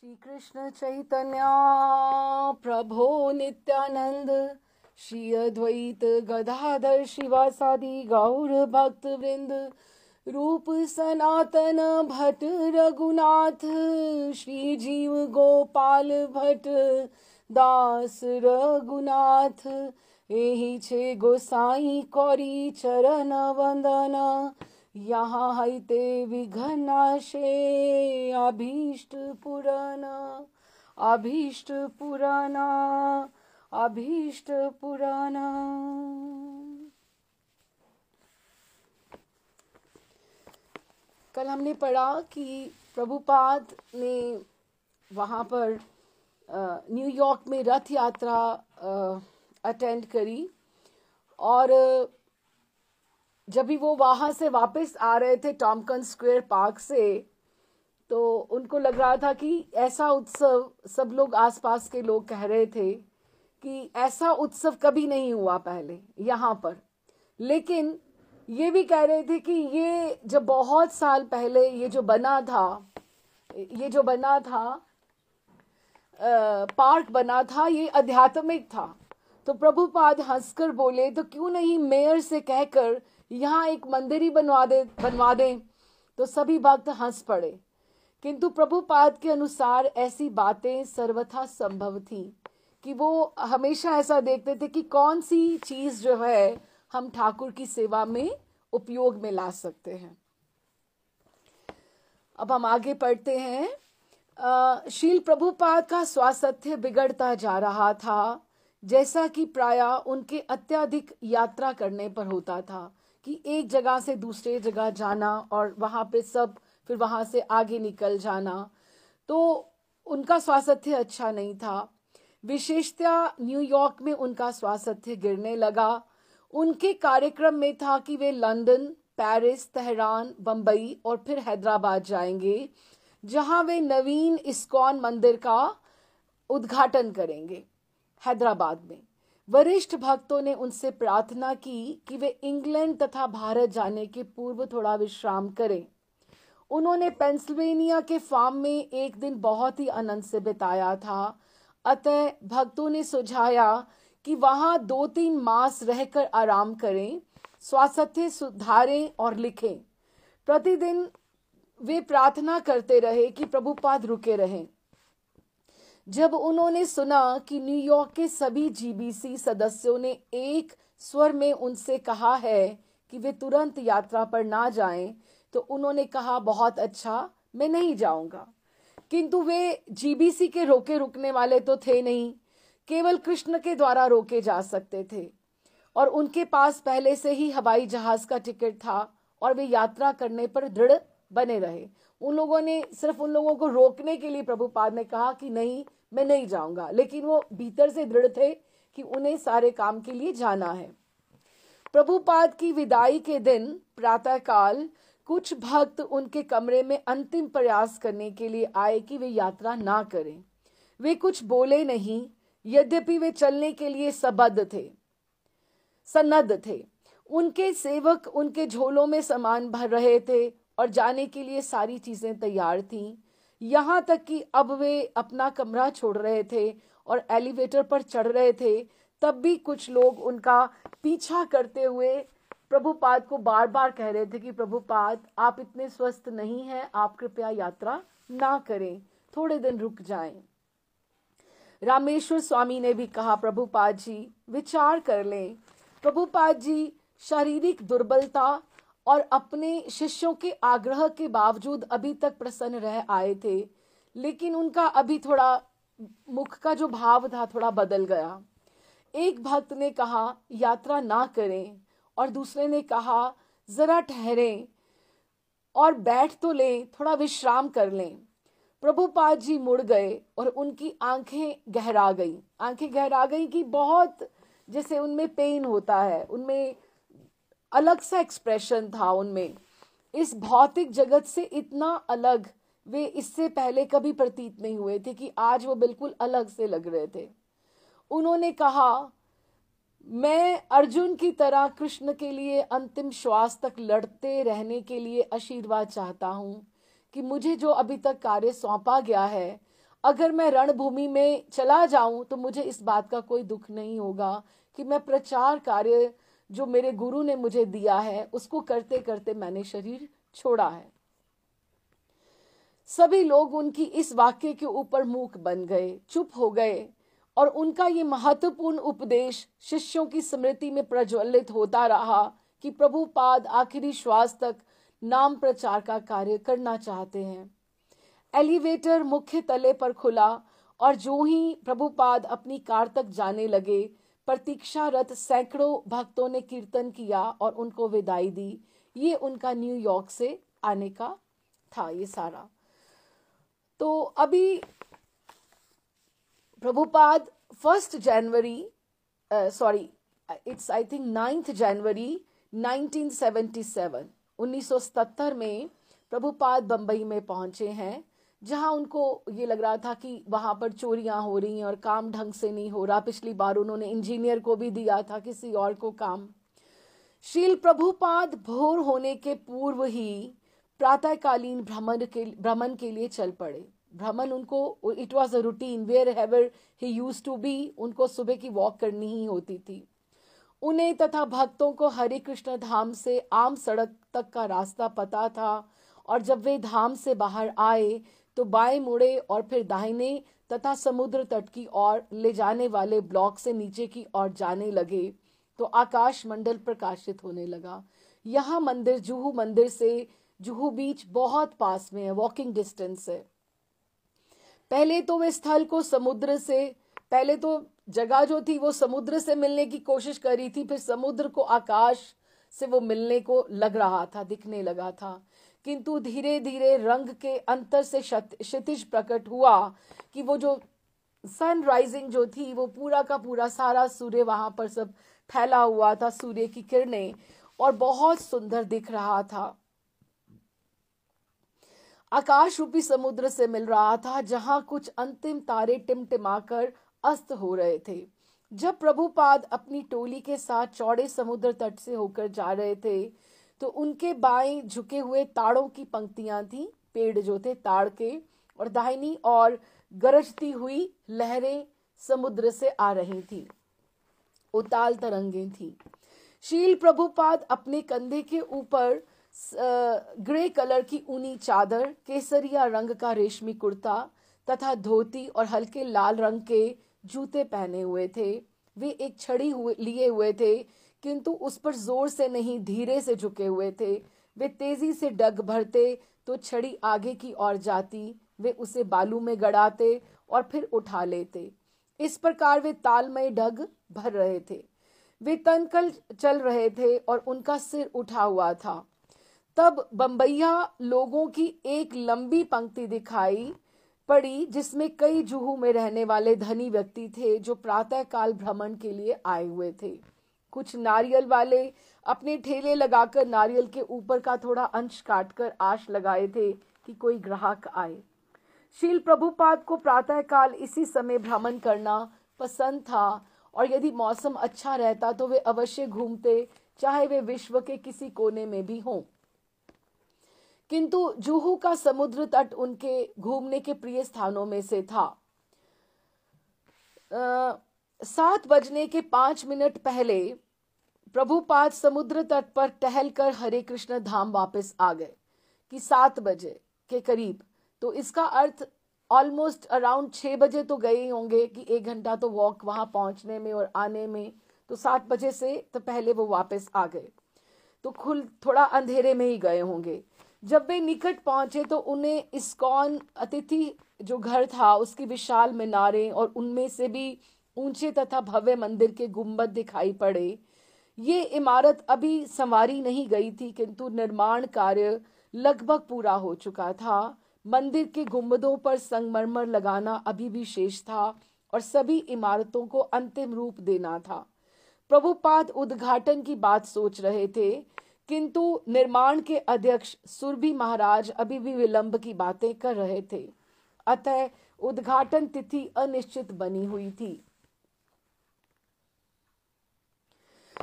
श्री कृष्ण चैतन्य प्रभो नित्यानंद श्री अद्वैत गदाधर शिवासादि गौर भक्त वृंद रूप सनातन भट्ट रघुनाथ श्री जीव गोपाल भट्ट दास रघुनाथ एहि छे गोसाई कौरी चरण वंदन यहाँ हईते विघ्नाशे अभीष्ट पुराण अभीष्ट पुराण अभीष्ट पुराण। कल हमने पढ़ा कि प्रभुपाद ने वहाँ पर न्यूयॉर्क में रथ यात्रा अटेंड करी और जब भी वो वहाँ से वापस आ रहे थे टॉमकिंस स्क्वायर पार्क से, तो उनको लग रहा था कि ऐसा उत्सव, सब लोग आसपास के लोग कह रहे थे कि ऐसा उत्सव कभी नहीं हुआ पहले यहाँ पर। लेकिन ये भी कह रहे थे कि ये जब बहुत साल पहले ये जो बना था पार्क बना था, ये आध्यात्मिक था। तो प्रभुपाद हंसकर बोले, तो क्यों नहीं मेयर से कहकर यहाँ एक मंदिर ही बनवा दें। तो सभी भक्त हंस पड़े। किंतु प्रभुपाद के अनुसार ऐसी बातें सर्वथा संभव थी कि वो हमेशा ऐसा देखते थे कि कौन सी चीज जो है हम ठाकुर की सेवा में उपयोग में ला सकते हैं। अब हम आगे पढ़ते हैं। शील प्रभुपाद का स्वास्थ्य बिगड़ता जा रहा था, जैसा कि प्रायः उनके अत्यधिक यात्रा करने पर होता था कि एक जगह से दूसरे जगह जाना और वहां पे सब फिर वहां से आगे निकल जाना। तो उनका स्वास्थ्य अच्छा नहीं था। विशेषतः न्यूयॉर्क में उनका स्वास्थ्य गिरने लगा। उनके कार्यक्रम में था कि वे लंदन, पेरिस, तेहरान, बंबई और फिर हैदराबाद जाएंगे, जहां वे नवीन इस्कॉन मंदिर का उद्घाटन करेंगे हैदराबाद में। वरिष्ठ भक्तों ने उनसे प्रार्थना की कि वे इंग्लैंड तथा भारत जाने के पूर्व थोड़ा विश्राम करें। उन्होंने पेंसिल्वेनिया के फार्म में एक दिन बहुत ही आनंद से बिताया था। अतः भक्तों ने सुझाया कि वहां 2-3 मास रहकर आराम करें, स्वास्थ्य सुधारें और लिखें। प्रतिदिन वे प्रार्थना करते रहे कि प्रभुपाद रुके रहें। जब उन्होंने सुना कि न्यूयॉर्क के सभी जीबीसी सदस्यों ने एक स्वर में उनसे कहा है कि वे तुरंत यात्रा पर ना जाएं, तो उन्होंने कहा, बहुत अच्छा, मैं नहीं जाऊंगा। किंतु वे जीबीसी के रोके रुकने वाले तो थे नहीं, केवल कृष्ण के द्वारा रोके जा सकते थे और उनके पास पहले से ही हवाई जहाज का टिकट था और वे यात्रा करने पर दृढ़ बने रहे। उन लोगों ने सिर्फ उन लोगों को रोकने के लिए प्रभुपाद ने कहा कि नहीं, मैं नहीं जाऊंगा, लेकिन वो भीतर से दृढ़ थे कि उन्हें सारे काम के लिए जाना है। प्रभुपाद की विदाई के दिन प्रातःकाल कुछ भक्त उनके कमरे में अंतिम प्रयास करने के लिए आए कि वे यात्रा ना करें। वे कुछ बोले नहीं, यद्यपि वे चलने के लिए सन्नद्ध थे। उनके सेवक उनके झोलों में सामान भर रहे थे और जाने के लिए सारी चीजें तैयार थीं। यहाँ तक कि अब वे अपना कमरा छोड़ रहे थे और एलिवेटर पर चढ़ रहे थे, तब भी कुछ लोग उनका पीछा करते हुए प्रभुपाद को बार बार कह रहे थे कि प्रभुपाद, आप इतने स्वस्थ नहीं हैं, आप कृपया यात्रा ना करें, थोड़े दिन रुक जाएं। रामेश्वर स्वामी ने भी कहा, प्रभुपाद जी विचार कर लें। प्रभुपाद जी शारीरिक दुर्बलता और अपने शिष्यों के आग्रह के बावजूद अभी तक प्रसन्न रह आए थे, लेकिन उनका अभी थोड़ा मुख का जो भाव था थोड़ा बदल गया। एक भक्त ने कहा, यात्रा ना करें, और दूसरे ने कहा, जरा ठहरें और बैठ तो लें, थोड़ा विश्राम कर लें। प्रभुपाद जी मुड़ गए और उनकी आंखें गहरा गई कि बहुत जैसे उनमें पेन होता है, उनमें अलग सा एक्सप्रेशन था उनमें। इस भौतिक जगत से इतना अलग वे इससे पहले कभी प्रतीत नहीं हुए थे कि आज वो बिल्कुल अलग से लग रहे थे। उन्होंने कहा, मैं अर्जुन की तरह कृष्ण के लिए अंतिम श्वास तक लड़ते रहने के लिए आशीर्वाद चाहता हूं कि मुझे जो अभी तक कार्य सौंपा गया है, अगर मैं रणभूमि में चला जाऊं तो मुझे इस बात का कोई दुख नहीं होगा कि मैं प्रचार कार्य जो मेरे गुरु ने मुझे दिया है उसको करते करते मैंने शरीर छोड़ा है। सभी लोग उनकी इस वाक्य के ऊपर मूक बन गए, चुप हो गए, और उनका ये महत्वपूर्ण उपदेश शिष्यों की स्मृति में प्रज्वलित होता रहा कि प्रभुपाद आखिरी श्वास तक नाम प्रचार का कार्य करना चाहते हैं। एलिवेटर मुख्य तले पर खुला और जो ही प्रभुपाद अपनी कार तक जाने लगे, प्रतीक्षारत सैकड़ों भक्तों ने कीर्तन किया और उनको विदाई दी। ये उनका न्यूयॉर्क से आने का था ये सारा। तो अभी प्रभुपाद 1 जनवरी इट्स आई थिंक 9 जनवरी 1977 1977 में प्रभुपाद बंबई में पहुंचे हैं, जहां उनको ये लग रहा था कि वहां पर चोरियां हो रही हैं और काम ढंग से नहीं हो रहा। पिछली बार उन्होंने इंजीनियर को भी दिया था किसी और को काम। श्रील प्रभुपाद भोर होने के पूर्व ही प्रातःकालीन भ्रमण के लिए चल पड़े। भ्रमण उनको it was a routine wherever he used to be, उनको सुबह की वॉक करनी ही होती थी। उन्हें तथा भक्तों को हरे कृष्ण धाम से आम सड़क तक का रास्ता पता था, और जब वे धाम से बाहर आए तो बाएं मुड़े और फिर दाहिने तथा समुद्र तट की ओर ले जाने वाले ब्लॉक से नीचे की ओर जाने लगे तो आकाश मंडल प्रकाशित होने लगा। यहाँ मंदिर जुहू मंदिर से जुहू बीच बहुत पास में है, वॉकिंग डिस्टेंस है। पहले तो वे स्थल को समुद्र से, पहले तो जगह जो थी वो समुद्र से मिलने की कोशिश करी थी, फिर समुद्र को आकाश से वो मिलने को लग रहा था, दिखने लगा था। किंतु धीरे धीरे रंग के अंतर से क्षितिज प्रकट हुआ कि वो जो सन राइजिंग जो थी वो पूरा का पूरा सारा सूर्य वहां पर सब फैला हुआ था, सूर्य की किरणें, और बहुत सुंदर दिख रहा था। आकाश रूपी समुद्र से मिल रहा था, जहां कुछ अंतिम तारे टिमटिमाकर अस्त हो रहे थे। जब प्रभुपाद अपनी टोली के साथ चौड़े समुद्र तट से होकर जा रहे थे तो उनके बाएं झुके हुए ताड़ों की पंक्तियां थी, पेड़ जो थे ताड़ के, और दाहिनी और गरजती हुई लहरें समुद्र से आ रही थी, उताल तरंगें थी। शील प्रभुपाद अपने कंधे के ऊपर ग्रे कलर की ऊनी चादर, केसरिया रंग का रेशमी कुर्ता तथा धोती और हल्के लाल रंग के जूते पहने हुए थे। वे एक छड़ी लिए हुए थे, किंतु उस पर जोर से नहीं, धीरे से झुके हुए थे। वे तेजी से डग भरते तो छड़ी आगे की ओर जाती, वे उसे बालू में गड़ाते और फिर उठा लेते। इस प्रकार वे तालमय डग भर रहे थे। वे तनकल चल रहे थे और उनका सिर उठा हुआ था। तब बम्बैया लोगों की एक लंबी पंक्ति दिखाई पड़ी, जिसमें कई जुहू में रहने वाले धनी व्यक्ति थे जो प्रातःकाल भ्रमण के लिए आए हुए थे। कुछ नारियल वाले अपने ठेले लगाकर नारियल के ऊपर का थोड़ा अंश काटकर आश लगाए थे कि कोई ग्राहक आए। शील प्रभुपाद को प्रातःकाल इसी समय भ्रमण करना पसंद था, और यदि मौसम अच्छा रहता तो वे अवश्य घूमते, चाहे वे विश्व के किसी कोने में भी हों। किंतु जुहू का समुद्र तट उनके घूमने के प्रिय स्थानों में से था। 7 बजने के 5 मिनट पहले प्रभुपाद समुद्र तट पर टहलकर हरे कृष्ण धाम वापस आ गए कि 7 बजे के करीब। तो इसका अर्थ ऑलमोस्ट अराउंड 6 बजे तो गए होंगे कि 1 घंटा तो वॉक वहां पहुंचने में और आने में, तो 7 बजे से तो पहले वो वापस आ गए, तो थोड़ा अंधेरे में ही गए होंगे। जब वे निकट पहुंचे तो उन्हें इस्कॉन अतिथि जो घर था उसकी विशाल मीनारें और उनमें से भी ऊंचे तथा भव्य मंदिर के गुंबद दिखाई पड़े। ये इमारत अभी संवारी नहीं गई थी, किंतु निर्माण कार्य लगभग पूरा हो चुका था। मंदिर के गुंबदों पर संगमरमर लगाना अभी भी शेष था और सभी इमारतों को अंतिम रूप देना था। प्रभुपाद उद्घाटन की बात सोच रहे थे, किंतु निर्माण के अध्यक्ष सुरभि महाराज अभी भी विलंब की बातें कर रहे थे, अतः उद्घाटन तिथि अनिश्चित बनी हुई थी।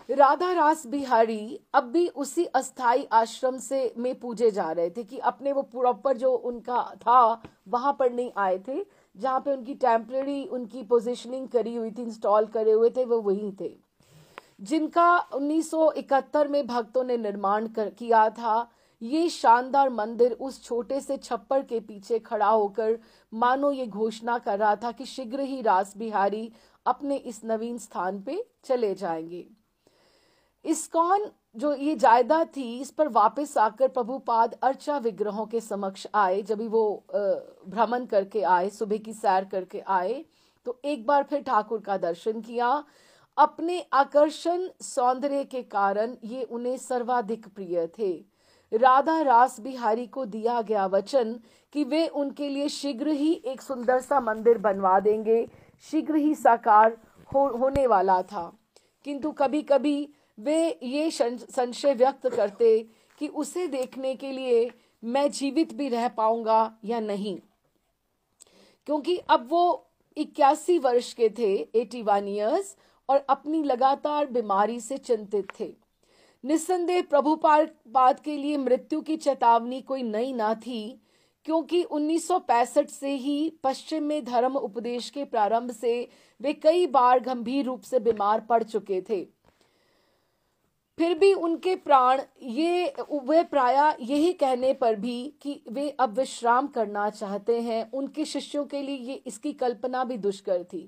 राधा रास बिहारी अब भी उसी अस्थाई आश्रम से में पूजे जा रहे थे कि अपने वो प्रॉपर जो उनका था वहां पर नहीं आए थे, जहाँ पे उनकी टेम्पररी उनकी पोजीशनिंग करी हुई थी, इंस्टॉल करे हुए थे, वो वहीं थे, जिनका 1971 में भक्तों ने निर्माण किया था। ये शानदार मंदिर उस छोटे से छप्पर के पीछे खड़ा होकर मानो ये घोषणा कर रहा था कि शीघ्र ही रास बिहारी अपने इस नवीन स्थान पे चले जाएंगे। इस्कॉन जो ये जायदाद थी, इस पर वापस आकर प्रभुपाद अर्चा विग्रहों के समक्ष आए। जब भी वो भ्रमण करके आए, सुबह की सैर करके आए, तो एक बार फिर ठाकुर का दर्शन किया। अपने आकर्षण सौंदर्य के कारण ये उन्हें सर्वाधिक प्रिय थे। राधा रास बिहारी को दिया गया वचन कि वे उनके लिए शीघ्र ही एक सुंदर सा मंदिर बनवा देंगे, शीघ्र ही साकार होने वाला था। किंतु कभी कभी वे ये संशय व्यक्त करते कि उसे देखने के लिए मैं जीवित भी रह पाऊंगा या नहीं, क्योंकि अब वो 81 वर्ष के थे, 81 ईयर्स, और अपनी लगातार बीमारी से चिंतित थे। निस्संदेह प्रभुपाद के लिए मृत्यु की चेतावनी कोई नई ना थी, क्योंकि 1965 से ही पश्चिम में धर्म उपदेश के प्रारंभ से वे कई बार गंभीर रूप से बीमार पड़ चुके थे। फिर भी उनके प्राण वे प्रायः यही कहने पर भी कि वे अब विश्राम करना चाहते हैं, उनके शिष्यों के लिए ये इसकी कल्पना भी दुष्कर थी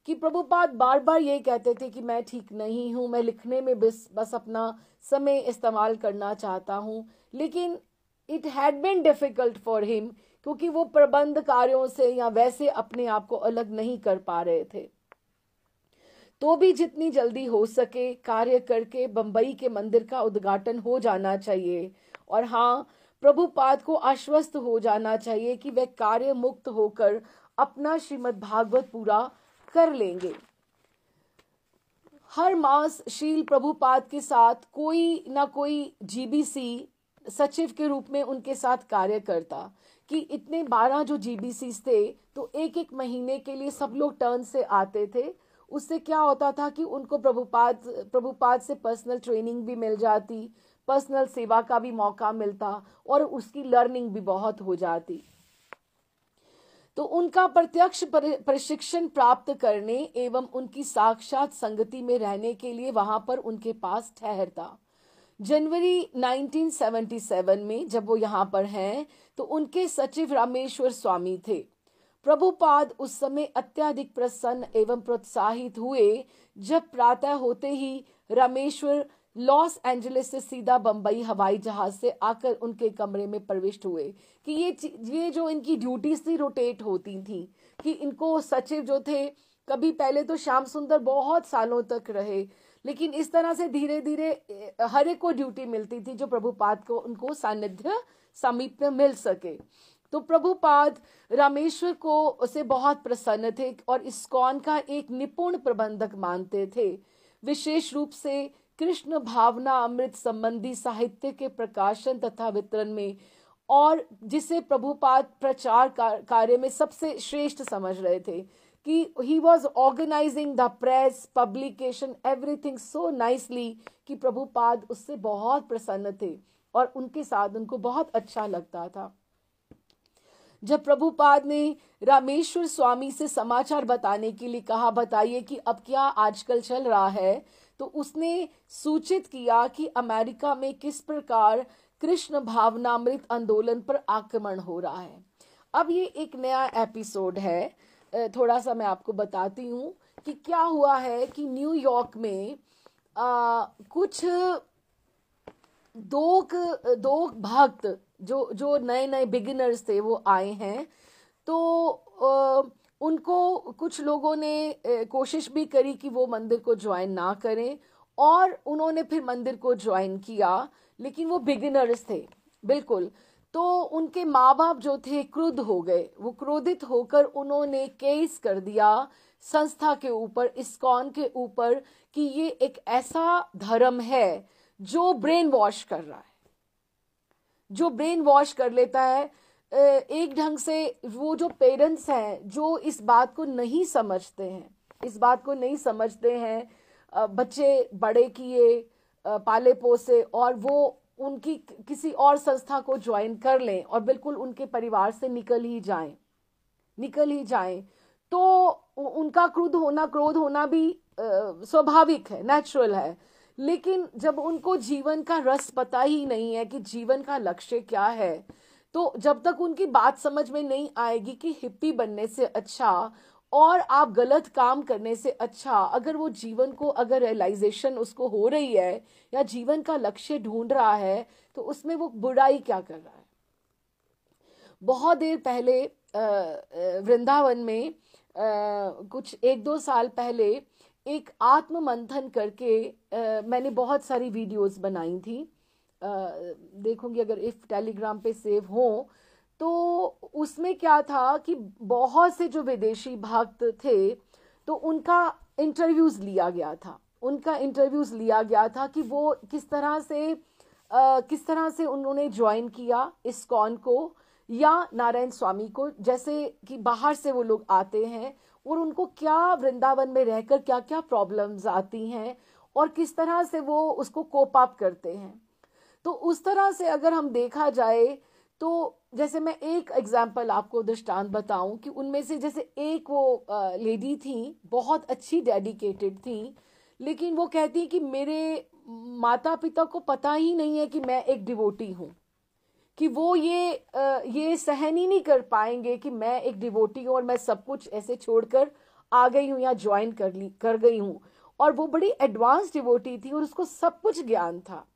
कि प्रभुपाद बार बार ये कहते थे कि मैं ठीक नहीं हूं, मैं लिखने में बस अपना समय इस्तेमाल करना चाहता हूं। लेकिन it had been difficult for him, क्योंकि वो प्रबंध कार्यों से या वैसे अपने आप को अलग नहीं कर पा रहे थे। तो भी जितनी जल्दी हो सके कार्य करके बंबई के मंदिर का उद्घाटन हो जाना चाहिए। और हाँ, प्रभुपाद को आश्वस्त हो जाना चाहिए कि वे कार्य मुक्त होकर अपना श्रीमद् भागवत पूरा कर लेंगे। हर मास शील प्रभुपाद के साथ कोई ना कोई जीबीसी सचिव के रूप में उनके साथ कार्य करता कि इतने 12 जो जीबीसी थे, तो एक एक महीने के लिए सब लोग टर्न से आते थे। उससे क्या होता था कि उनको प्रभुपाद से पर्सनल ट्रेनिंग भी मिल जाती, पर्सनल सेवा का भी मौका मिलता और उसकी लर्निंग भी बहुत हो जाती। तो उनका प्रत्यक्ष प्रशिक्षण प्राप्त करने एवं उनकी साक्षात संगति में रहने के लिए वहां पर उनके पास ठहरता। जनवरी 1977 में जब वो यहाँ पर हैं, तो उनके सचिव रामेश्वर स्वामी थे। प्रभुपाद उस समय अत्यधिक प्रसन्न एवं प्रोत्साहित हुए जब प्रातः होते ही रामेश्वर लॉस एंजलिस से सीधा बंबई हवाई जहाज से आकर उनके कमरे में प्रविष्ट हुए। कि ये जो इनकी ड्यूटीज थी रोटेट होती थी, कि इनको सचिव जो थे, कभी पहले तो श्याम सुंदर बहुत सालों तक रहे, लेकिन इस तरह से धीरे धीरे हर एक को ड्यूटी मिलती थी जो प्रभुपाद को उनको सानिध्य समीप में मिल सके। तो प्रभुपाद रामेश्वर को से बहुत प्रसन्न थे और इस्कॉन का एक निपुण प्रबंधक मानते थे। विशेष रूप से कृष्ण भावना अमृत संबंधी साहित्य के प्रकाशन तथा वितरण में, और जिसे प्रभुपाद प्रचार कार्य में सबसे श्रेष्ठ समझ रहे थे, कि he was organizing the press, publication, everything so nicely, कि प्रभुपाद उससे बहुत प्रसन्न थे और उनके साथ उनको बहुत अच्छा लगता था। जब प्रभुपाद ने रामेश्वर स्वामी से समाचार बताने के लिए कहा, बताइए कि अब क्या आजकल चल रहा है, तो उसने सूचित किया कि अमेरिका में किस प्रकार कृष्ण भावनामृत आंदोलन पर आक्रमण हो रहा है। अब ये एक नया एपिसोड है, थोड़ा सा मैं आपको बताती हूँ कि क्या हुआ है कि न्यूयॉर्क में कुछ दो भक्त जो नए नए बिगिनर्स थे वो आए हैं। तो उनको कुछ लोगों ने कोशिश भी करी कि वो मंदिर को ज्वाइन ना करें, और उन्होंने फिर मंदिर को ज्वाइन किया, लेकिन वो बिगिनर्स थे बिल्कुल। तो उनके माँ बाप जो थे क्रुद्ध हो गए, वो क्रोधित होकर उन्होंने केस कर दिया संस्था के ऊपर, इस्कॉन के ऊपर, कि ये एक ऐसा धर्म है जो ब्रेन वॉश कर रहा है, जो ब्रेन वॉश कर लेता है। एक ढंग से वो जो पेरेंट्स हैं जो इस बात को नहीं समझते हैं, बच्चे बड़े किए, पाले पोसे, और वो उनकी किसी और संस्था को ज्वाइन कर लें और बिल्कुल उनके परिवार से निकल ही जाएं। निकल ही जाएं तो उनका क्रोध होना भी स्वाभाविक है, नेचुरल है। लेकिन जब उनको जीवन का रस पता ही नहीं है कि जीवन का लक्ष्य क्या है, तो जब तक उनकी बात समझ में नहीं आएगी कि हिप्पी बनने से अच्छा और आप गलत काम करने से अच्छा, अगर वो जीवन को, अगर रियलाइजेशन उसको हो रही है या जीवन का लक्ष्य ढूंढ रहा है, तो उसमें वो बुराई क्या कर रहा है। बहुत देर पहले वृंदावन में कुछ 1-2 साल पहले एक आत्म मंथन करके मैंने बहुत सारी वीडियोस बनाई थी, देखूंगी अगर इफ टेलीग्राम पे सेव हो। तो उसमें क्या था कि बहुत से जो विदेशी भक्त थे, तो उनका इंटरव्यूज लिया गया था, कि वो किस तरह से उन्होंने ज्वाइन किया इस्कॉन को या नारायण स्वामी को, जैसे कि बाहर से वो लोग आते हैं और उनको क्या वृंदावन में रहकर क्या क्या प्रॉब्लम्स आती हैं और किस तरह से वो उसको कोप अप करते हैं। तो उस तरह से अगर हम देखा जाए तो जैसे मैं एक एग्जाम्पल आपको दृष्टांत बताऊं कि उनमें से जैसे एक वो लेडी थी, बहुत अच्छी डेडिकेटेड थी, लेकिन वो कहती कि मेरे माता पिता को पता ही नहीं है कि मैं एक डिवोटी हूँ, कि वो ये सहन ही नहीं कर पाएंगे कि मैं एक डिवोटी हूँ और मैं सब कुछ ऐसे छोड़कर आ गई हूँ या ज्वाइन कर गई हूँ। और वो बड़ी एडवांस डिवोटी थी और उसको सब कुछ ज्ञान था,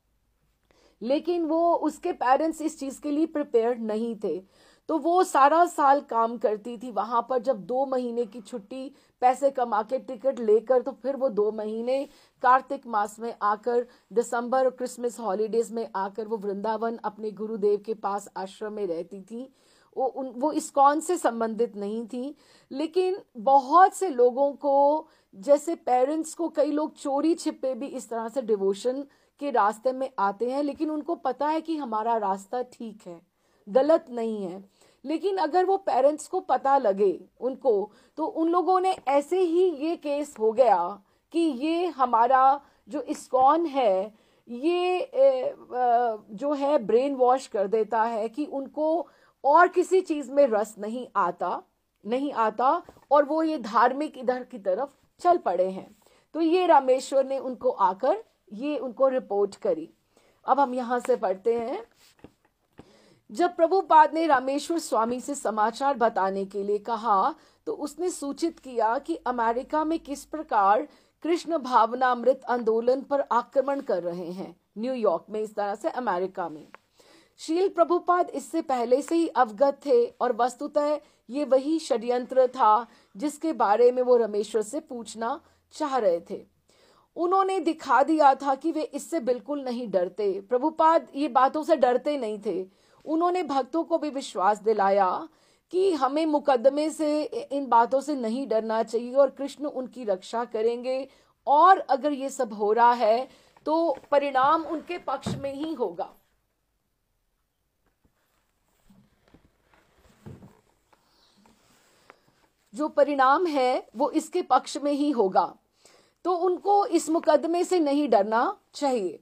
लेकिन वो उसके पेरेंट्स इस चीज के लिए प्रिपेयर्ड नहीं थे। तो वो सारा साल काम करती थी वहां पर, जब 2 महीने की छुट्टी पैसे कमा के टिकट लेकर, तो फिर वो 2 महीने कार्तिक मास में आकर, दिसंबर और क्रिसमस हॉलीडेज में आकर वो वृंदावन अपने गुरुदेव के पास आश्रम में रहती थी। वो इस्कॉन से संबंधित नहीं थी, लेकिन बहुत से लोगों को, जैसे पेरेंट्स को, कई लोग चोरी छिपे भी इस तरह से डिवोशन के रास्ते में आते हैं, लेकिन उनको पता है कि हमारा रास्ता ठीक है, गलत नहीं है। लेकिन अगर वो पेरेंट्स को पता लगे उनको, तो उन लोगों ने ऐसे ही ये केस हो गया कि ये हमारा जो इस्कॉन है ये जो है ब्रेन वॉश कर देता है कि उनको और किसी चीज में रस नहीं आता और वो ये धार्मिक इधर की तरफ चल पड़े हैं। तो ये रामेश्वर ने उनको आकर ये उनको रिपोर्ट करी। अब हम यहां से पढ़ते हैं, जब प्रभुपाद ने रामेश्वर स्वामी से समाचार बताने के लिए कहा, तो उसने सूचित किया कि अमेरिका में किस प्रकार कृष्ण भावनामृत आंदोलन पर आक्रमण कर रहे हैं, न्यूयॉर्क में, इस तरह से अमेरिका में। शील प्रभुपाद इससे पहले से ही अवगत थे और वस्तुतः ये वही षड्यंत्र था जिसके बारे में वो रामेश्वर से पूछना चाह रहे थे। उन्होंने दिखा दिया था कि वे इससे बिल्कुल नहीं डरते। प्रभुपाद ये बातों से डरते नहीं थे। उन्होंने भक्तों को भी विश्वास दिलाया कि हमें मुकदमे से, इन बातों से नहीं डरना चाहिए और कृष्ण उनकी रक्षा करेंगे, और अगर ये सब हो रहा है तो परिणाम उनके पक्ष में ही होगा। जो परिणाम है वो इसके पक्ष में ही होगा, तो उनको इस मुकदमे से नहीं डरना चाहिए।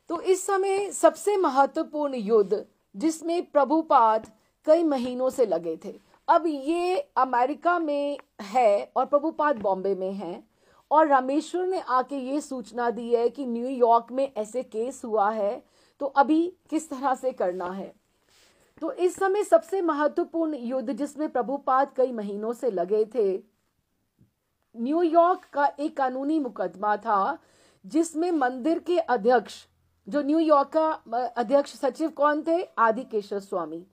तो इस समय सबसे महत्वपूर्ण युद्ध जिसमें प्रभुपाद कई महीनों से लगे थे, अब ये अमेरिका में है और प्रभुपाद बॉम्बे में हैं, और रामेश्वर ने आके ये सूचना दी है कि न्यूयॉर्क में ऐसे केस हुआ है, तो अभी किस तरह से करना है। तो इस समय सबसे महत्वपूर्ण युद्ध जिसमें प्रभुपाद कई महीनों से लगे थे, न्यूयॉर्क का एक कानूनी मुकदमा था जिसमें मंदिर के अध्यक्ष, जो न्यूयॉर्क का अध्यक्ष सचिव कौन थे, आदिकेशव स्वामी,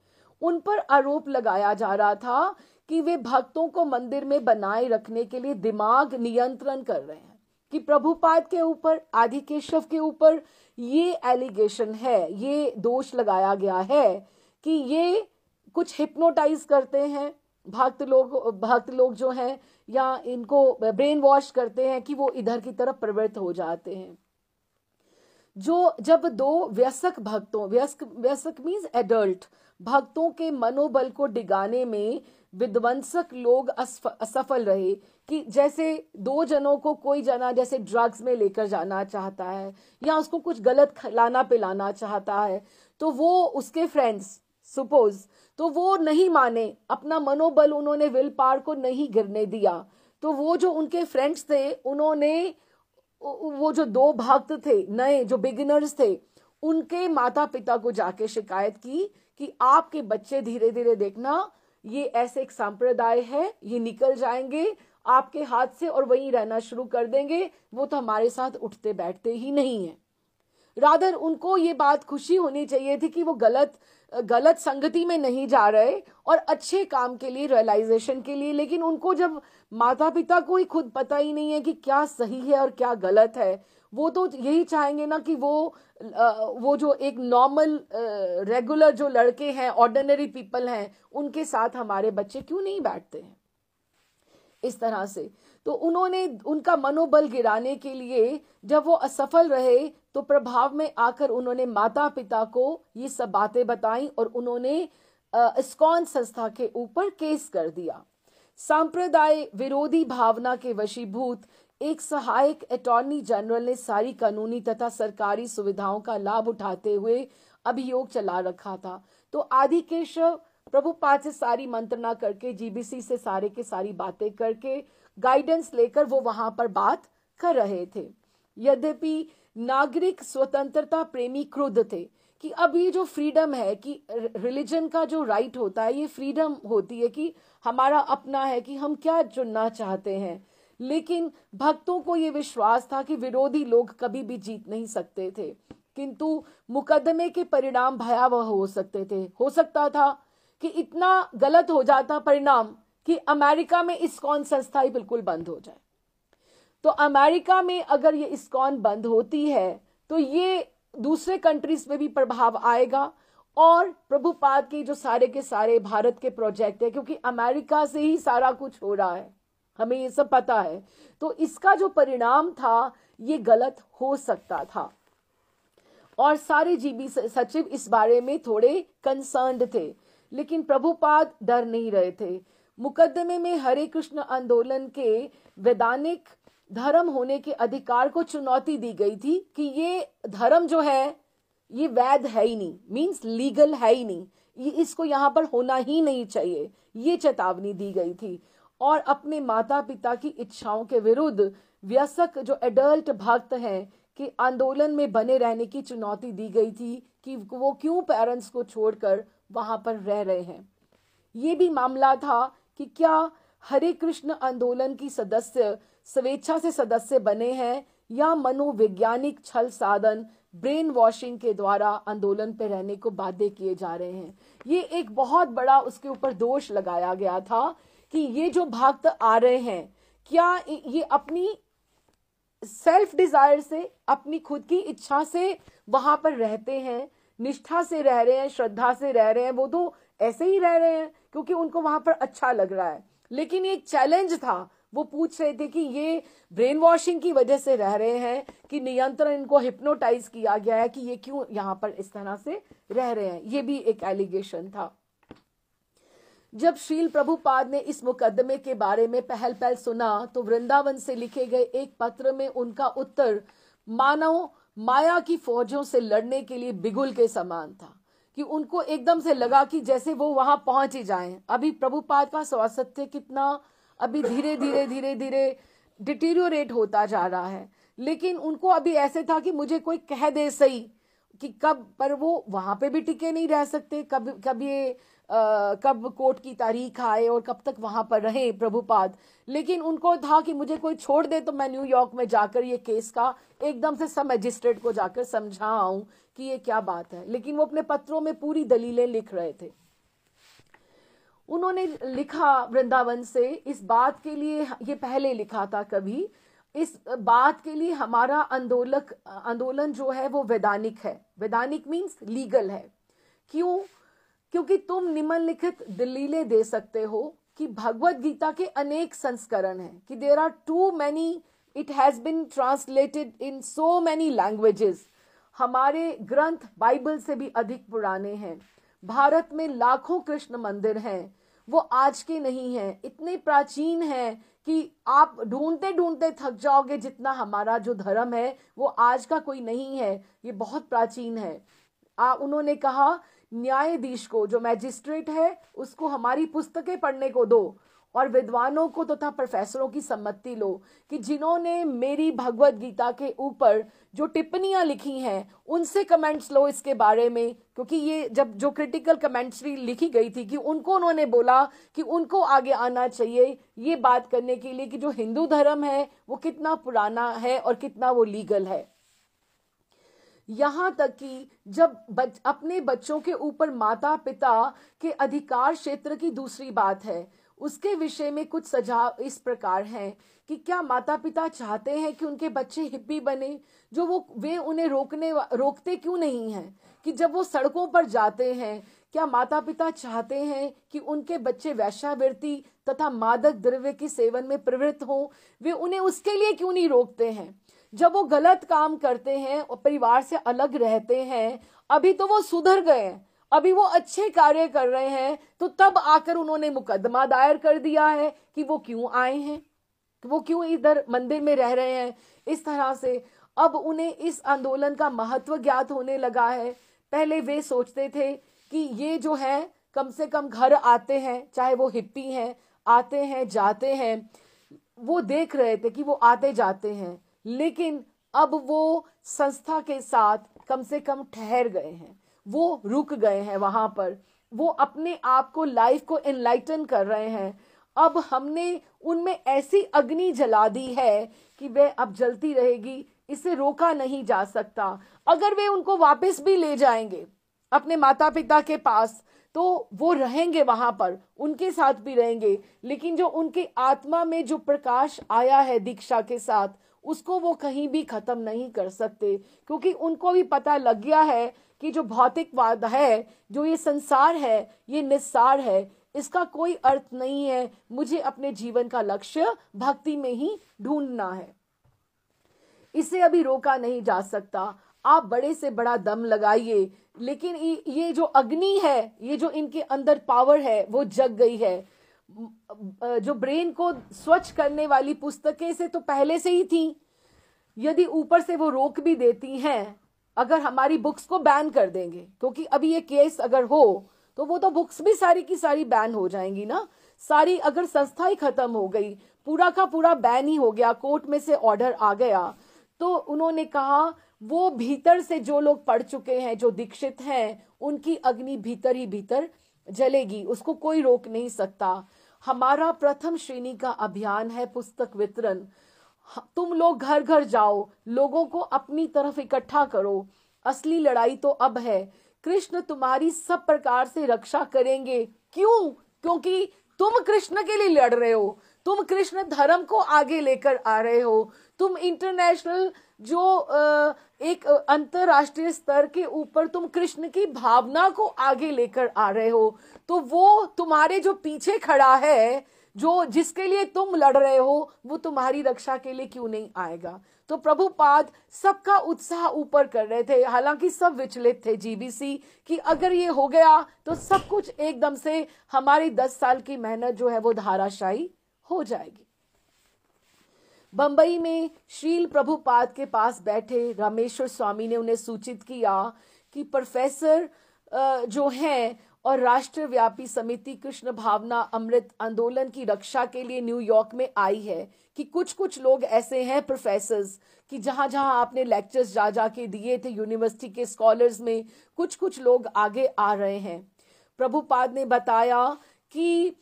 उन पर आरोप लगाया जा रहा था कि वे भक्तों को मंदिर में बनाए रखने के लिए दिमाग नियंत्रण कर रहे हैं, कि प्रभुपाद के ऊपर, आदिकेशव के ऊपर ये एलिगेशन है, ये दोष लगाया गया है कि ये कुछ हिप्नोटाइज करते हैं भक्त लोग जो हैं, या इनको ब्रेन वॉश करते हैं कि वो इधर की तरफ प्रवृत्त हो जाते हैं। जब 2 वयस्क मीन्स एडल्ट भक्तों के मनोबल को डिगाने में विध्वंसक लोग असफल रहे, कि जैसे 2 जनों को कोई जना जैसे ड्रग्स में लेकर जाना चाहता है या उसको कुछ गलत खिलाना पिलाना चाहता है, तो वो उसके फ्रेंड्स सपोज, तो वो नहीं माने, अपना मनोबल उन्होंने विल पावर को नहीं गिरने दिया। तो वो जो उनके फ्रेंड्स थे, उन्होंने वो जो दो भक्त थे नए जो बिगिनर्स थे, उनके माता पिता को जाके शिकायत की कि आपके बच्चे धीरे धीरे देखना ये ऐसे एक संप्रदाय है, ये निकल जाएंगे आपके हाथ से और वहीं रहना शुरू कर देंगे, वो तो हमारे साथ उठते बैठते ही नहीं है। रादर उनको ये बात खुशी होनी चाहिए थी कि वो गलत संगति में नहीं जा रहे और अच्छे काम के लिए, रियलाइजेशन के लिए। लेकिन उनको जब माता पिता को ही खुद पता ही नहीं है कि क्या सही है और क्या गलत है, वो तो यही चाहेंगे ना कि वो जो एक नॉर्मल रेगुलर जो लड़के हैं, ऑर्डिनरी पीपल हैं, उनके साथ हमारे बच्चे क्यों नहीं बैठते हैं इस तरह से। तो उन्होंने उनका मनोबल गिराने के लिए जब वो असफल रहे तो प्रभाव में आकर उन्होंने माता पिता को ये सब बातें बताई और उन्होंने इस्कॉन संस्था के ऊपर केस कर दिया। सांप्रदाय विरोधी भावना के वशीभूत एक सहायक अटॉर्नी जनरल ने सारी कानूनी तथा सरकारी सुविधाओं का लाभ उठाते हुए अभियोग चला रखा था। तो आदि केशव प्रभुपाद से सारी मंत्रणा करके, जीबीसी से सारे के सारी बातें करके, गाइडेंस लेकर वो वहां पर बात कर रहे थे। यद्यपि नागरिक स्वतंत्रता प्रेमी क्रुद्ध थे कि अब ये जो फ्रीडम है कि रिलीजन का जो राइट होता है, ये फ्रीडम होती है कि हमारा अपना है कि हम क्या चुनना चाहते हैं। लेकिन भक्तों को ये विश्वास था कि विरोधी लोग कभी भी जीत नहीं सकते थे, किंतु मुकदमे के परिणाम भयावह हो सकते थे। हो सकता था कि इतना गलत हो जाता परिणाम कि अमेरिका में इस्कॉन संस्था ही बिल्कुल बंद हो जाए। तो अमेरिका में अगर ये इस्कॉन बंद होती है तो ये दूसरे कंट्रीज में भी प्रभाव आएगा और प्रभुपाद के जो सारे के सारे भारत के प्रोजेक्ट है, क्योंकि अमेरिका से ही सारा कुछ हो रहा है, हमें ये सब पता है, तो इसका जो परिणाम था ये गलत हो सकता था। और सारे जीबी सचिव इस बारे में थोड़े कंसर्न्ड थे, लेकिन प्रभुपाद डर नहीं रहे थे। मुकदमे में हरे कृष्ण आंदोलन के वैधानिक धर्म होने के अधिकार को चुनौती दी गई थी कि ये धर्म जो है ये वैध है ही नहीं, मींस लीगल है ही नहीं, ये इसको यहाँ पर होना ही नहीं चाहिए, ये चेतावनी दी गई थी। और अपने माता पिता की इच्छाओं के विरुद्ध वयस्क जो एडल्ट भक्त हैं कि आंदोलन में बने रहने की चुनौती दी गई थी कि वो क्यों पेरेंट्स को छोड़कर वहां पर रह रहे हैं। ये भी मामला था कि क्या हरे कृष्ण आंदोलन की सदस्य स्वेच्छा से सदस्य बने हैं या मनोवैज्ञानिक छल साधन, ब्रेन वॉशिंग के द्वारा आंदोलन पे रहने को बाध्य किए जा रहे हैं। ये एक बहुत बड़ा उसके ऊपर दोष लगाया गया था कि ये जो भक्त आ रहे हैं, क्या ये अपनी सेल्फ डिजायर से, अपनी खुद की इच्छा से वहां पर रहते हैं, निष्ठा से रह रहे हैं, श्रद्धा से रह रहे हैं, वो तो ऐसे ही रह रहे हैं क्योंकि उनको वहां पर अच्छा लग रहा है। लेकिन ये एक चैलेंज था, वो पूछ रहे थे कि ये ब्रेन वॉशिंग की वजह से रह रहे हैं कि नियंत्रण, इनको हिप्नोटाइज किया गया है कि ये क्यों यहाँ पर इस तरह से रह रहे हैं। ये भी एक एलिगेशन था। जब श्रील प्रभुपाद ने इस मुकदमे के बारे में पहल सुना तो वृंदावन से लिखे गए एक पत्र में उनका उत्तर मानव माया की फौजों से लड़ने के लिए बिगुल के समान था कि उनको एकदम से लगा कि जैसे वो वहां पहुंच ही जाएं। अभी प्रभुपाद का स्वास्थ्य कितना अभी धीरे धीरे डिटीरियोरेट होता जा रहा है, लेकिन उनको अभी ऐसे था कि मुझे कोई कह दे सही कि कब, पर वो वहां पे भी टिके नहीं रह सकते, कब कोर्ट की तारीख आए और कब तक वहां पर रहे प्रभुपाद। लेकिन उनको था कि मुझे कोई छोड़ दे तो मैं न्यूयॉर्क में जाकर ये केस का एकदम से सब मजिस्ट्रेट को जाकर समझा आऊं कि ये क्या बात है। लेकिन वो अपने पत्रों में पूरी दलीलें लिख रहे थे। उन्होंने लिखा वृंदावन से, इस बात के लिए, ये पहले लिखा था कभी, इस बात के लिए हमारा आंदोलन जो है वो वैधानिक है। वैधानिक मीन्स लीगल है। क्यों? क्योंकि तुम निम्नलिखित दलीलें दे सकते हो कि भगवत गीता के अनेक संस्करण हैं, कि there are too many, it has been translated in so many languages. हमारे ग्रंथ बाइबल से भी अधिक पुराने हैं। भारत में लाखों कृष्ण मंदिर हैं, वो आज के नहीं हैं, इतने प्राचीन हैं कि आप ढूंढते ढूंढते थक जाओगे। जितना हमारा जो धर्म है वो आज का कोई नहीं है, ये बहुत प्राचीन है। उन्होंने कहा न्यायाधीश को, जो मैजिस्ट्रेट है, उसको हमारी पुस्तकें पढ़ने को दो और विद्वानों को तथा प्रोफेसरों की सम्मति लो कि जिन्होंने मेरी भगवत गीता के ऊपर जो टिप्पणियां लिखी हैं उनसे कमेंट्स लो इसके बारे में, क्योंकि ये जब जो क्रिटिकल कमेंट्री लिखी गई थी कि उनको उन्होंने बोला कि उनको आगे आना चाहिए ये बात करने के लिए कि जो हिंदू धर्म है वो कितना पुराना है और कितना वो लीगल है। यहां तक कि जब अपने बच्चों के ऊपर माता पिता के अधिकार क्षेत्र की दूसरी बात है, उसके विषय में कुछ सुझाव इस प्रकार हैं कि क्या माता पिता चाहते हैं कि उनके बच्चे हिप्पी बने, जो वे उन्हें रोकते क्यों नहीं हैं कि जब वो सड़कों पर जाते हैं, क्या माता पिता चाहते हैं कि उनके बच्चे वेश्यावृत्ति तथा मादक द्रव्य के सेवन में प्रवृत्त हों, वे उन्हें उसके लिए क्यों नहीं रोकते हैं। जब वो गलत काम करते हैं और परिवार से अलग रहते हैं, अभी तो वो सुधर गए, अभी वो अच्छे कार्य कर रहे हैं, तो तब आकर उन्होंने मुकदमा दायर कर दिया है कि वो क्यों आए हैं, वो क्यों इधर मंदिर में रह रहे हैं। इस तरह से अब उन्हें इस आंदोलन का महत्व ज्ञात होने लगा है। पहले वे सोचते थे कि ये जो है कम से कम घर आते हैं, चाहे वो हिप्पी हैं, आते हैं जाते हैं, वो देख रहे थे कि वो आते जाते हैं, लेकिन अब वो संस्था के साथ कम से कम ठहर गए हैं, वो रुक गए हैं वहां पर, वो अपने आप को लाइफ को एनलाइटन कर रहे हैं। अब हमने उनमें ऐसी अग्नि जला दी है कि वे अब जलती रहेगी, इसे रोका नहीं जा सकता। अगर वे उनको वापस भी ले जाएंगे अपने माता पिता के पास, तो वो रहेंगे वहां पर, उनके साथ भी रहेंगे, लेकिन जो उनके आत्मा में जो प्रकाश आया है दीक्षा के साथ, उसको वो कहीं भी खत्म नहीं कर सकते, क्योंकि उनको भी पता लग गया है कि जो भौतिकवाद है, जो ये संसार है, ये निस्सार है, इसका कोई अर्थ नहीं है। मुझे अपने जीवन का लक्ष्य भक्ति में ही ढूंढना है, इसे अभी रोका नहीं जा सकता। आप बड़े से बड़ा दम लगाइए, लेकिन ये जो अग्नि है, ये जो इनके अंदर पावर है, वो जग गई है। जो ब्रेन को स्वच्छ करने वाली पुस्तकें से तो पहले से ही थी, यदि ऊपर से वो रोक भी देती हैं, अगर हमारी बुक्स को बैन कर देंगे, क्योंकि अभी ये केस अगर हो तो वो तो बुक्स भी सारी की सारी बैन हो जाएंगी ना, सारी अगर संस्था ही खत्म हो गई, पूरा का पूरा बैन ही हो गया, कोर्ट में से ऑर्डर आ गया, तो उन्होंने कहा वो भीतर से जो लोग पढ़ चुके हैं, जो दीक्षित हैं, उनकी अग्नि भीतर ही भीतर जलेगी, उसको कोई रोक नहीं सकता। हमारा प्रथम श्रेणी का अभियान है पुस्तक वितरण। तुम लोग घर घर जाओ, लोगों को अपनी तरफ इकट्ठा करो। असली लड़ाई तो अब है। कृष्ण तुम्हारी सब प्रकार से रक्षा करेंगे। क्यों? क्योंकि तुम कृष्ण के लिए लड़ रहे हो, तुम कृष्ण धर्म को आगे लेकर आ रहे हो, तुम इंटरनेशनल जो एक अंतरराष्ट्रीय स्तर के ऊपर तुम कृष्ण की भावना को आगे लेकर आ रहे हो, तो वो तुम्हारे जो पीछे खड़ा है, जो जिसके लिए तुम लड़ रहे हो, वो तुम्हारी रक्षा के लिए क्यों नहीं आएगा। तो प्रभुपाद सबका उत्साह ऊपर कर रहे थे, हालांकि सब विचलित थे जीबीसी कि अगर ये हो गया तो सब कुछ एकदम से हमारी 10 साल की मेहनत जो है वो धाराशायी हो जाएगी। बंबई में श्रील प्रभुपाद के पास बैठे रामेश्वर स्वामी ने उन्हें सूचित किया कि प्रोफेसर जो हैं और राष्ट्रव्यापी समिति कृष्ण भावना अमृत आंदोलन की रक्षा के लिए न्यूयॉर्क में आई है, कि कुछ कुछ लोग ऐसे हैं प्रोफेसर्स कि जहां जहां आपने लेक्चर्स जा जा के दिए थे यूनिवर्सिटी के स्कॉलर्स में, कुछ कुछ लोग आगे आ रहे हैं। प्रभुपाद ने बताया कि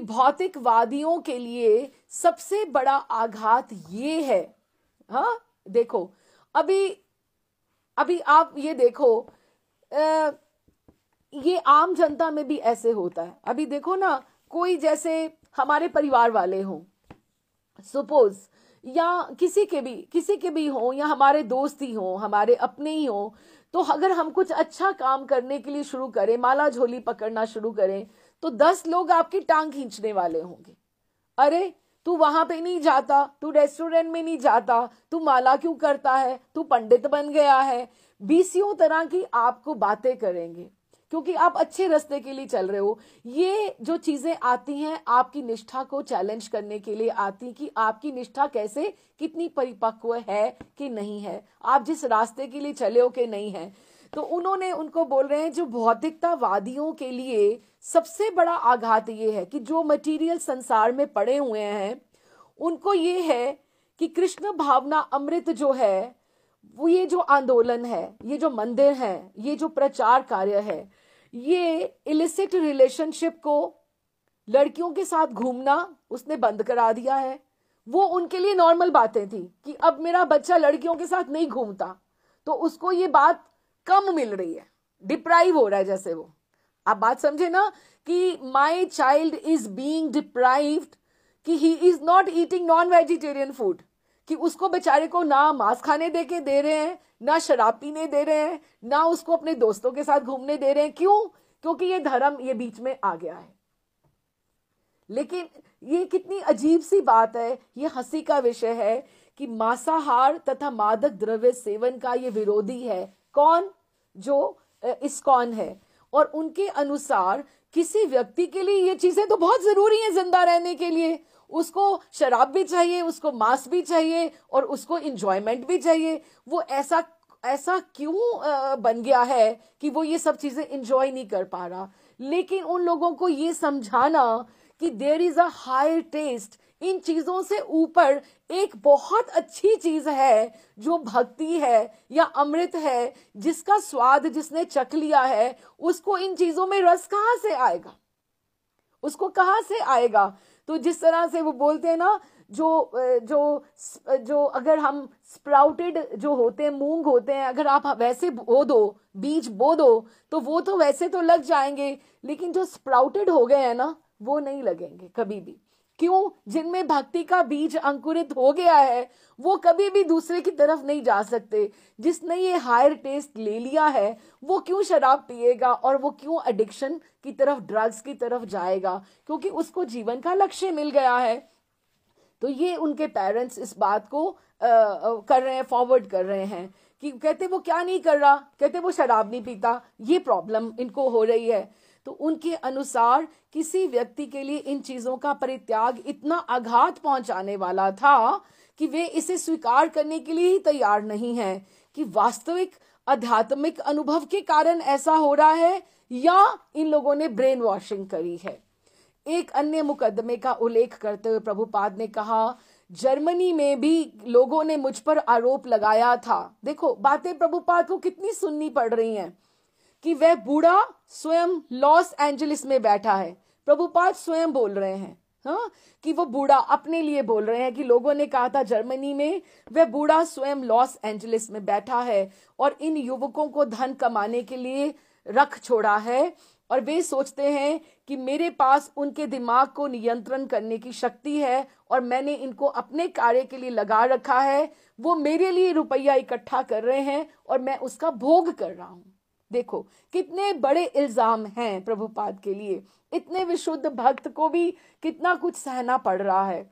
भौतिकवादियों के लिए सबसे बड़ा आघात ये है। हाँ देखो, अभी आप ये देखो, ये आम जनता में भी ऐसे होता है। अभी देखो ना, कोई जैसे हमारे परिवार वाले हों, सपोज, या किसी के भी हों, या हमारे दोस्त ही हों, हमारे अपने ही हों, तो अगर हम कुछ अच्छा काम करने के लिए शुरू करें, माला झोली पकड़ना शुरू करें, तो 10 लोग आपकी टांग खींचने वाले होंगे। अरे तू वहां पे नहीं जाता, तू रेस्टोरेंट में नहीं जाता, तू माला क्यों करता है, तू पंडित बन गया है, 20 तरह की आपको बातें करेंगे, क्योंकि आप अच्छे रास्ते के लिए चल रहे हो। ये जो चीजें आती हैं आपकी निष्ठा को चैलेंज करने के लिए आती, कि आपकी निष्ठा कैसे, कितनी परिपक्व है कि नहीं है, आप जिस रास्ते के लिए चले हो कि नहीं है। तो उन्होंने उनको बोल रहे हैं जो भौतिकतावादियों के लिए सबसे बड़ा आघात ये है कि जो मटेरियल संसार में पड़े हुए हैं उनको ये है कि कृष्ण भावना अमृत जो है, वो ये जो आंदोलन है, ये जो मंदिर है, ये जो प्रचार कार्य है, ये इलिसिट रिलेशनशिप को, लड़कियों के साथ घूमना उसने बंद करा दिया है। वो उनके लिए नॉर्मल बातें थी कि अब मेरा बच्चा लड़कियों के साथ नहीं घूमता, तो उसको ये बात कम मिल रही है, डिप्राइव हो रहा है। जैसे वो, आप बात समझे ना कि my child is being deprived, कि he is not eating non vegetarian food, कि उसको बेचारे को ना मांस खाने दे रहे हैं, ना शराब पीने दे रहे हैं, ना उसको अपने दोस्तों के साथ घूमने दे रहे हैं। क्यों? क्योंकि ये धर्म ये बीच में आ गया है। लेकिन ये कितनी अजीब सी बात है, ये हंसी का विषय है कि मांसाहार तथा मादक द्रव्य सेवन का ये विरोधी है। कौन? जो इस्कॉन है। और उनके अनुसार किसी व्यक्ति के लिए ये चीजें तो बहुत जरूरी है जिंदा रहने के लिए। उसको शराब भी चाहिए, उसको मांस भी चाहिए और उसको इंजॉयमेंट भी चाहिए। वो ऐसा क्यों बन गया है कि वो ये सब चीजें इंजॉय नहीं कर पा रहा। लेकिन उन लोगों को ये समझाना कि there is a higher taste, इन चीजों से ऊपर एक बहुत अच्छी चीज है जो भक्ति है या अमृत है, जिसका स्वाद जिसने चख लिया है, उसको इन चीजों में रस कहां से आएगा, उसको कहां से आएगा। तो जिस तरह से वो बोलते हैं ना, जो अगर हम स्प्राउटेड जो होते हैं, मूंग होते हैं, अगर आप वैसे बो दो, बीज बो दो, तो वो तो वैसे तो लग जाएंगे, लेकिन जो स्प्राउटेड हो गए हैं ना, वो नहीं लगेंगे कभी भी। क्यों? जिनमें भक्ति का बीज अंकुरित हो गया है, वो कभी भी दूसरे की तरफ नहीं जा सकते। जिसने ये हायर टेस्ट ले लिया है, वो क्यों शराब पिएगा और वो क्यों एडिक्शन की तरफ, ड्रग्स की तरफ जाएगा? क्योंकि उसको जीवन का लक्ष्य मिल गया है। तो ये उनके पेरेंट्स इस बात को कर रहे हैं, फॉरवर्ड कर रहे हैं कि कहते वो क्या नहीं कर रहा, कहते वो शराब नहीं पीता, ये प्रॉब्लम इनको हो रही है। तो उनके अनुसार किसी व्यक्ति के लिए इन चीजों का परित्याग इतना आघात पहुंचाने वाला था कि वे इसे स्वीकार करने के लिए ही तैयार नहीं है कि वास्तविक आध्यात्मिक अनुभव के कारण ऐसा हो रहा है या इन लोगों ने ब्रेन वॉशिंग करी है। एक अन्य मुकदमे का उल्लेख करते हुए प्रभुपाद ने कहा, जर्मनी में भी लोगों ने मुझ पर आरोप लगाया था। देखो बातें प्रभुपाद को कितनी सुननी पड़ रही हैं कि वह बूढ़ा स्वयं लॉस एंजलिस में बैठा है। प्रभुपाद स्वयं बोल रहे हैं, हाँ, कि वो बूढ़ा अपने लिए बोल रहे हैं कि लोगों ने कहा था जर्मनी में, वह बूढ़ा स्वयं लॉस एंजलिस में बैठा है और इन युवकों को धन कमाने के लिए रख छोड़ा है और वे सोचते हैं कि मेरे पास उनके दिमाग को नियंत्रण करने की शक्ति है और मैंने इनको अपने कार्य के लिए लगा रखा है। वो मेरे लिए रुपया इकट्ठा कर रहे हैं और मैं उसका भोग कर रहा हूं। देखो कितने बड़े इल्जाम हैं प्रभुपाद के लिए। इतने विशुद्ध भक्त को भी कितना कुछ सहना पड़ रहा है।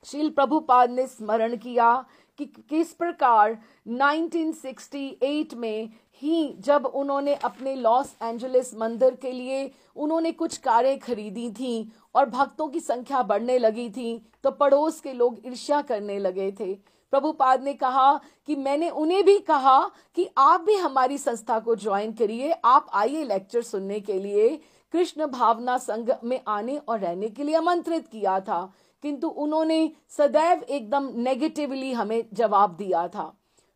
श्रील प्रभुपाद ने स्मरण किया कि किस प्रकार 1968 में ही जब उन्होंने अपने लॉस एंजलिस मंदिर के लिए उन्होंने कुछ कारें खरीदी थी और भक्तों की संख्या बढ़ने लगी थी, तो पड़ोस के लोग ईर्ष्या करने लगे थे। प्रभुपाद ने कहा कि मैंने उन्हें भी कहा कि आप भी हमारी संस्था को ज्वाइन करिए, आप आइए लेक्चर सुनने के लिए। कृष्ण भावना संघ में आने और रहने के लिए आमंत्रित किया था, किंतु उन्होंने सदैव एकदम नेगेटिवली हमें जवाब दिया था।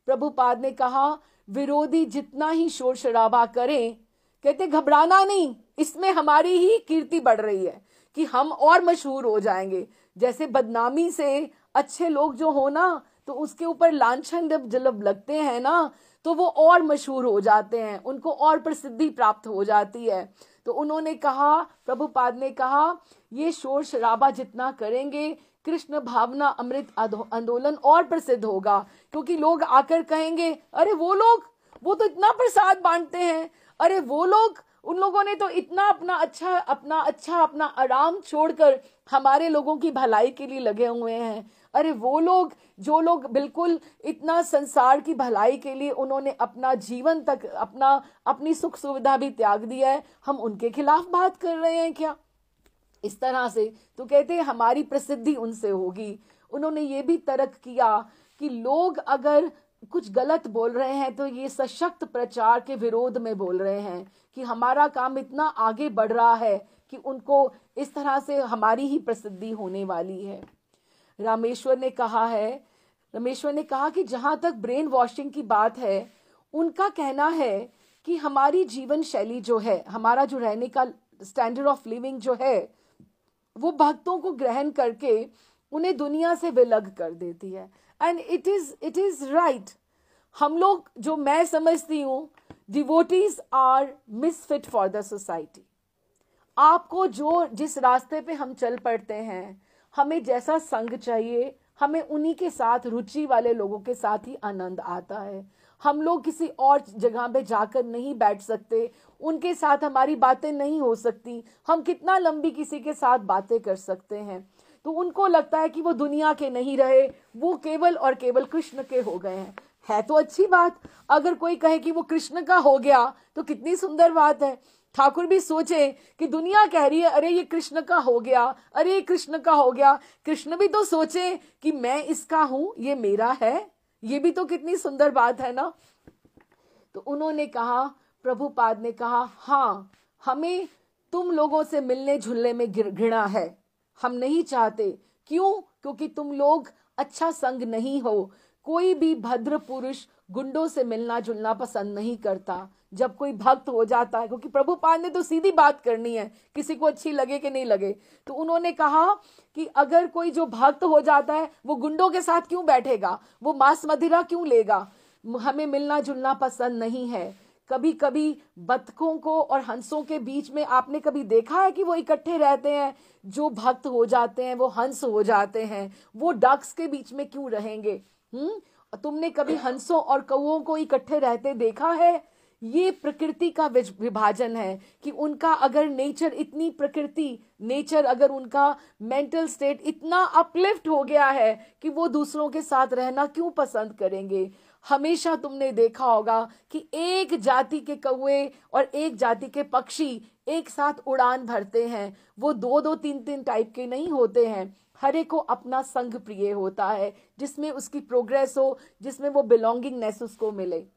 प्रभुपाद ने कहा, विरोधी जितना ही शोर शराबा करें, कहते घबराना नहीं, इसमें हमारी ही कीर्ति बढ़ रही है कि हम और मशहूर हो जाएंगे। जैसे बदनामी से अच्छे लोग जो हो ना, तो उसके ऊपर लांछन जब लगते हैं ना, तो वो और मशहूर हो जाते हैं, उनको और प्रसिद्धि प्राप्त हो जाती है। तो उन्होंने कहा, प्रभुपाद ने कहा, ये शोर शराबा जितना करेंगे, कृष्ण भावना अमृत आंदोलन और प्रसिद्ध होगा, क्योंकि लोग आकर कहेंगे, अरे वो तो इतना प्रसाद बांटते हैं, अरे वो लोग, उन लोगों ने तो इतना अपना आराम छोड़कर हमारे लोगों की भलाई के लिए लगे हुए हैं। अरे वो लोग, जो लोग बिल्कुल इतना संसार की भलाई के लिए उन्होंने अपना जीवन तक अपनी सुख सुविधा भी त्याग दिया है, हम उनके खिलाफ बात कर रहे हैं क्या? इस तरह से तो कहते हैं हमारी प्रसिद्धि उनसे होगी। उन्होंने ये भी तर्क किया कि लोग अगर कुछ गलत बोल रहे हैं तो ये सशक्त प्रचार के विरोध में बोल रहे हैं कि हमारा काम इतना आगे बढ़ रहा है कि उनको इस तरह से हमारी ही प्रसिद्धि होने वाली है। रामेश्वर ने कहा कि जहां तक ब्रेन वॉशिंग की बात है, उनका कहना है कि हमारी जीवन शैली जो है, हमारा जो रहने का स्टैंडर्ड ऑफ लिविंग जो है, वो भक्तों को ग्रहण करके उन्हें दुनिया से विलग कर देती है। And it is right. हम लोग, जो मैं समझती हूँ, devotees are misfit for the society. आपको जिस रास्ते पे हम चल पड़ते हैं, हमें जैसा संग चाहिए, हमें उन्हीं के साथ, रुचि वाले लोगों के साथ ही आनंद आता है। हम लोग किसी और जगह पे जाकर नहीं बैठ सकते, उनके साथ हमारी बातें नहीं हो सकती। हम कितना लंबी किसी के साथ बातें कर सकते हैं। तो उनको लगता है कि वो दुनिया के नहीं रहे, वो केवल और केवल कृष्ण के हो गए हैं। है तो अच्छी बात। अगर कोई कहे कि वो कृष्ण का हो गया तो कितनी सुंदर बात है। ठाकुर भी सोचे कि दुनिया कह रही है अरे ये कृष्ण का हो गया, अरे ये कृष्ण का हो गया। कृष्ण भी तो सोचे कि मैं इसका हूं, ये मेरा है। ये भी तो कितनी सुंदर बात है ना। तो उन्होंने कहा, प्रभुपाद ने कहा, हाँ, हमें तुम लोगों से मिलने जुलने में घृणा है, हम नहीं चाहते। क्यों? क्योंकि तुम लोग अच्छा संग नहीं हो। कोई भी भद्र पुरुष गुंडों से मिलना जुलना पसंद नहीं करता। जब कोई भक्त हो जाता है, क्योंकि प्रभुपाद ने तो सीधी बात करनी है, किसी को अच्छी लगे कि नहीं लगे। तो उन्होंने कहा कि अगर कोई जो भक्त हो जाता है वो गुंडों के साथ क्यों बैठेगा, वो मांस मदिरा क्यों लेगा। हमें मिलना जुलना पसंद नहीं है। कभी कभी बतखों को और हंसों के बीच में आपने कभी देखा है कि वो इकट्ठे रहते हैं? जो भक्त हो जाते हैं वो हंस हो जाते हैं, वो डक्स के बीच में क्यों रहेंगे? तुमने कभी हंसों और कौओं को इकट्ठे रहते देखा है? ये प्रकृति का विभाजन है कि उनका अगर नेचर अगर उनका मेंटल स्टेट इतना अपलिफ्ट हो गया है कि वो दूसरों के साथ रहना क्यों पसंद करेंगे। हमेशा तुमने देखा होगा कि एक जाति के कौवे और एक जाति के पक्षी एक साथ उड़ान भरते हैं। वो दो तीन टाइप के नहीं होते हैं। हर एक को अपना संग प्रिय होता है, जिसमें उसकी प्रोग्रेस हो, जिसमें वो बिलोंगिंगनेस उसको मिले।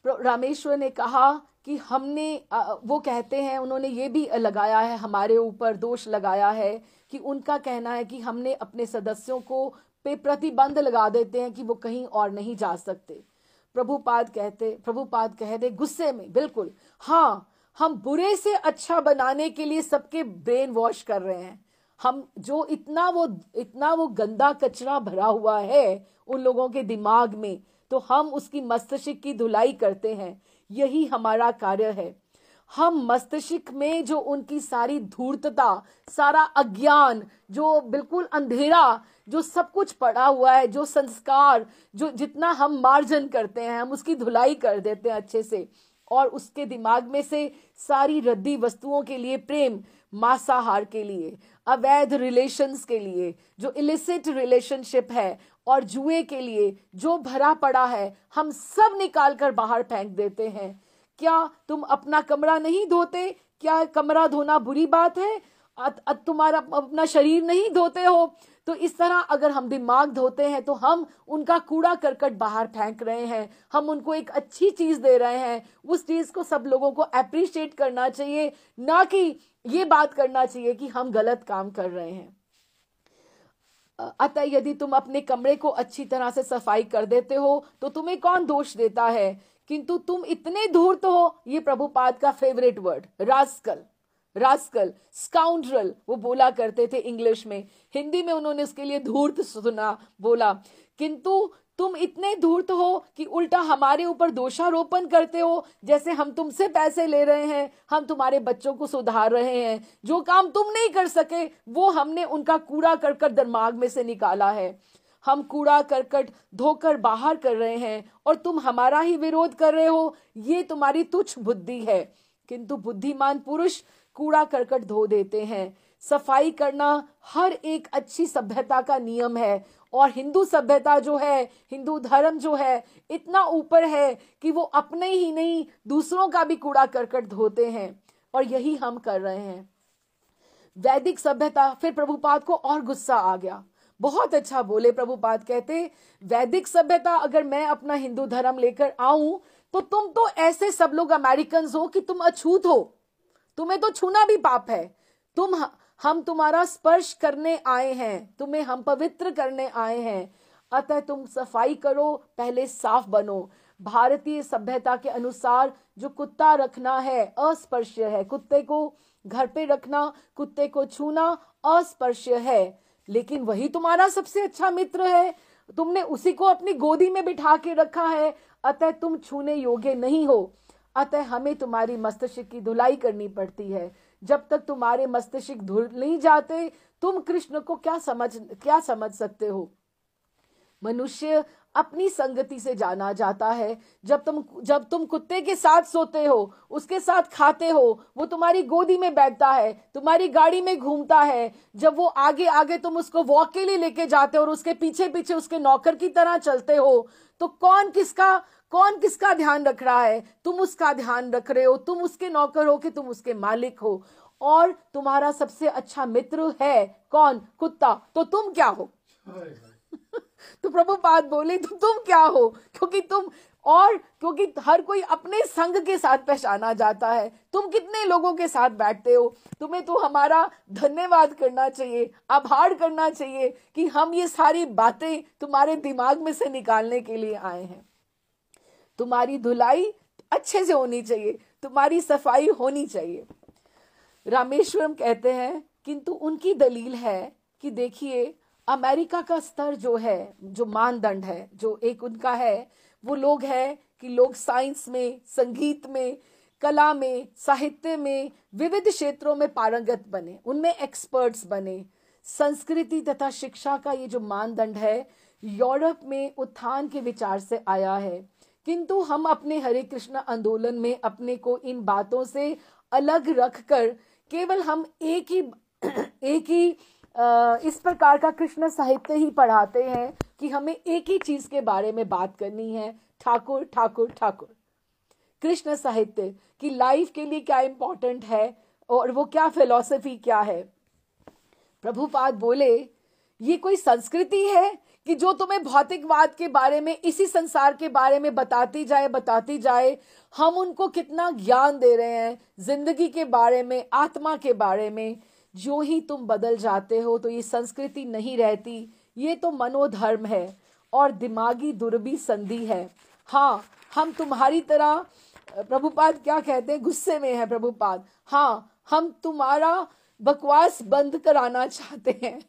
रामेश्वर ने कहा कि वो कहते हैं, उन्होंने ये भी लगाया है, हमारे ऊपर दोष लगाया है कि उनका कहना है कि हमने अपने सदस्यों को पे प्रतिबंध लगा देते हैं कि वो कहीं और नहीं जा सकते। प्रभुपाद कह दे गुस्से में, बिल्कुल हाँ, हम बुरे से अच्छा बनाने के लिए सबके ब्रेन वॉश कर रहे हैं। हम जो इतना वो गंदा कचरा भरा हुआ है उन लोगों के दिमाग में, तो हम उसकी मस्तिष्क की धुलाई करते हैं। यही हमारा कार्य है। हम मस्तिष्क में जो उनकी सारी धूर्तता, सारा अज्ञान, जो बिल्कुल अंधेरा, जो सब कुछ पड़ा हुआ है, जो संस्कार, जो जितना हम मार्जन करते हैं, हम उसकी धुलाई कर देते हैं अच्छे से। और उसके दिमाग में से सारी रद्दी वस्तुओं के लिए प्रेम, मांसाहार के लिए, अवैध रिलेशंस के लिए, जो इलिसिट रिलेशनशिप है, और जुए के लिए जो भरा पड़ा है, हम सब निकाल कर बाहर फेंक देते हैं। क्या तुम अपना कमरा नहीं धोते? क्या कमरा धोना बुरी बात है? तुम्हारा अपना शरीर नहीं धोते हो? तो इस तरह अगर हम दिमाग धोते हैं तो हम उनका कूड़ा करकट बाहर फेंक रहे हैं। हम उनको एक अच्छी चीज दे रहे हैं। उस चीज को सब लोगों को अप्रिशिएट करना चाहिए, ना कि ये बात करना चाहिए कि हम गलत काम कर रहे हैं। अतः यदि तुम अपने कमरे को अच्छी तरह से सफाई कर देते हो तो तुम्हें कौन दोष देता है? किंतु तुम इतने धूर्त हो, ये प्रभुपाद का फेवरेट वर्ड, रास्कल, स्काउंड्रल, वो बोला करते थे इंग्लिश में। हिंदी में उन्होंने उसके लिए धूर्त बोला। किंतु तुम इतने धूर्त हो कि उल्टा हमारे ऊपर दोषारोपण करते हो, जैसे हम तुमसे पैसे ले रहे हैं, हम तुम्हारे बच्चों को सुधार रहे हैं। जो काम तुम नहीं कर सके वो हमने उनका कूड़ा करकट दिमाग में से निकाला है। हम कूड़ा करकट धोकर बाहर कर रहे हैं और तुम हमारा ही विरोध कर रहे हो। ये तुम्हारी तुच्छ बुद्धि है। किंतु बुद्धिमान पुरुष कूड़ा करकट धो देते हैं। सफाई करना हर एक अच्छी सभ्यता का नियम है। और हिंदू सभ्यता जो है, हिंदू धर्म जो है, इतना ऊपर है कि वो अपने ही नहीं दूसरों का भी कूड़ा करकट धोते हैं। और यही हम कर रहे हैं। वैदिक सभ्यता, फिर प्रभुपाद को और गुस्सा आ गया। बहुत अच्छा बोले प्रभुपाद। कहते वैदिक सभ्यता अगर मैं अपना हिंदू धर्म लेकर आऊं तो तुम तो ऐसे सब लोग अमेरिकन हो कि तुम अछूत हो, तुम्हें तो छूना भी पाप है। हम तुम्हारा स्पर्श करने आए हैं, तुम्हें हम पवित्र करने आए हैं, अतः तुम सफाई करो, पहले साफ बनो। भारतीय सभ्यता के अनुसार जो कुत्ता रखना है अस्पर्श्य है, कुत्ते को घर पे रखना, कुत्ते को छूना अस्पर्श्य है। लेकिन वही तुम्हारा सबसे अच्छा मित्र है, तुमने उसी को अपनी गोदी में बिठा के रखा है, अतः तुम छूने योग्य नहीं हो। अतः हमें तुम्हारी मस्तिष्क की धुलाई करनी पड़ती है। जब तक तुम्हारे मस्तिष्क धुल नहीं जाते तुम कृष्ण को क्या समझ सकते हो। मनुष्य अपनी संगति से जाना जाता है। जब तुम कुत्ते के साथ सोते हो, उसके साथ खाते हो, वो तुम्हारी गोदी में बैठता है, तुम्हारी गाड़ी में घूमता है, जब वो आगे आगे तुम उसको वॉक के लिए लेके जाते हो और उसके पीछे पीछे उसके नौकर की तरह चलते हो, तो कौन किसका ध्यान रख रहा है? तुम उसका ध्यान रख रहे हो, तुम उसके नौकर हो कि तुम उसके मालिक हो। और तुम्हारा सबसे अच्छा मित्र है कौन? कुत्ता। तो तुम क्या हो? तो प्रभुपाद बोले तो तुम क्या हो? क्योंकि हर कोई अपने संग के साथ पहचाना जाता है। तुम कितने लोगों के साथ बैठते हो? तुम्हें तो हमारा धन्यवाद करना चाहिए, आभार करना चाहिए कि हम ये सारी बातें तुम्हारे दिमाग में से निकालने के लिए आए हैं। तुम्हारी धुलाई अच्छे से होनी चाहिए, तुम्हारी सफाई होनी चाहिए। रामेश्वरम कहते हैं, किंतु उनकी दलील है कि देखिए अमेरिका का स्तर जो है, जो मानदंड है, जो एक उनका है, वो लोग है कि लोग साइंस में, संगीत में, कला में, साहित्य में, विविध क्षेत्रों में पारंगत बने, उनमें एक्सपर्ट्स बने। संस्कृति तथा शिक्षा का ये जो मानदंड है यूरोप में उत्थान के विचार से आया है। किंतु हम अपने हरे कृष्ण आंदोलन में अपने को इन बातों से अलग रखकर केवल हम एक ही इस प्रकार का कृष्ण साहित्य ही पढ़ाते हैं कि हमें एक ही चीज के बारे में बात करनी है, ठाकुर ठाकुर ठाकुर। कृष्ण साहित्य की लाइफ के लिए क्या इंपॉर्टेंट है और वो क्या फिलॉसफी क्या है। प्रभुपाद बोले ये कोई संस्कृति है कि जो तुम्हें भौतिकवाद के बारे में, इसी संसार के बारे में बताती जाए। हम उनको कितना ज्ञान दे रहे हैं जिंदगी के बारे में, आत्मा के बारे में। जो ही तुम बदल जाते हो तो ये संस्कृति नहीं रहती, ये तो मनोधर्म है और दिमागी दुर्बी संधि है। हाँ, हम तुम्हारी तरह, प्रभुपाद क्या कहते हैं, गुस्से में है प्रभुपाद, हाँ हम तुम्हारा बकवास बंद कराना चाहते हैं।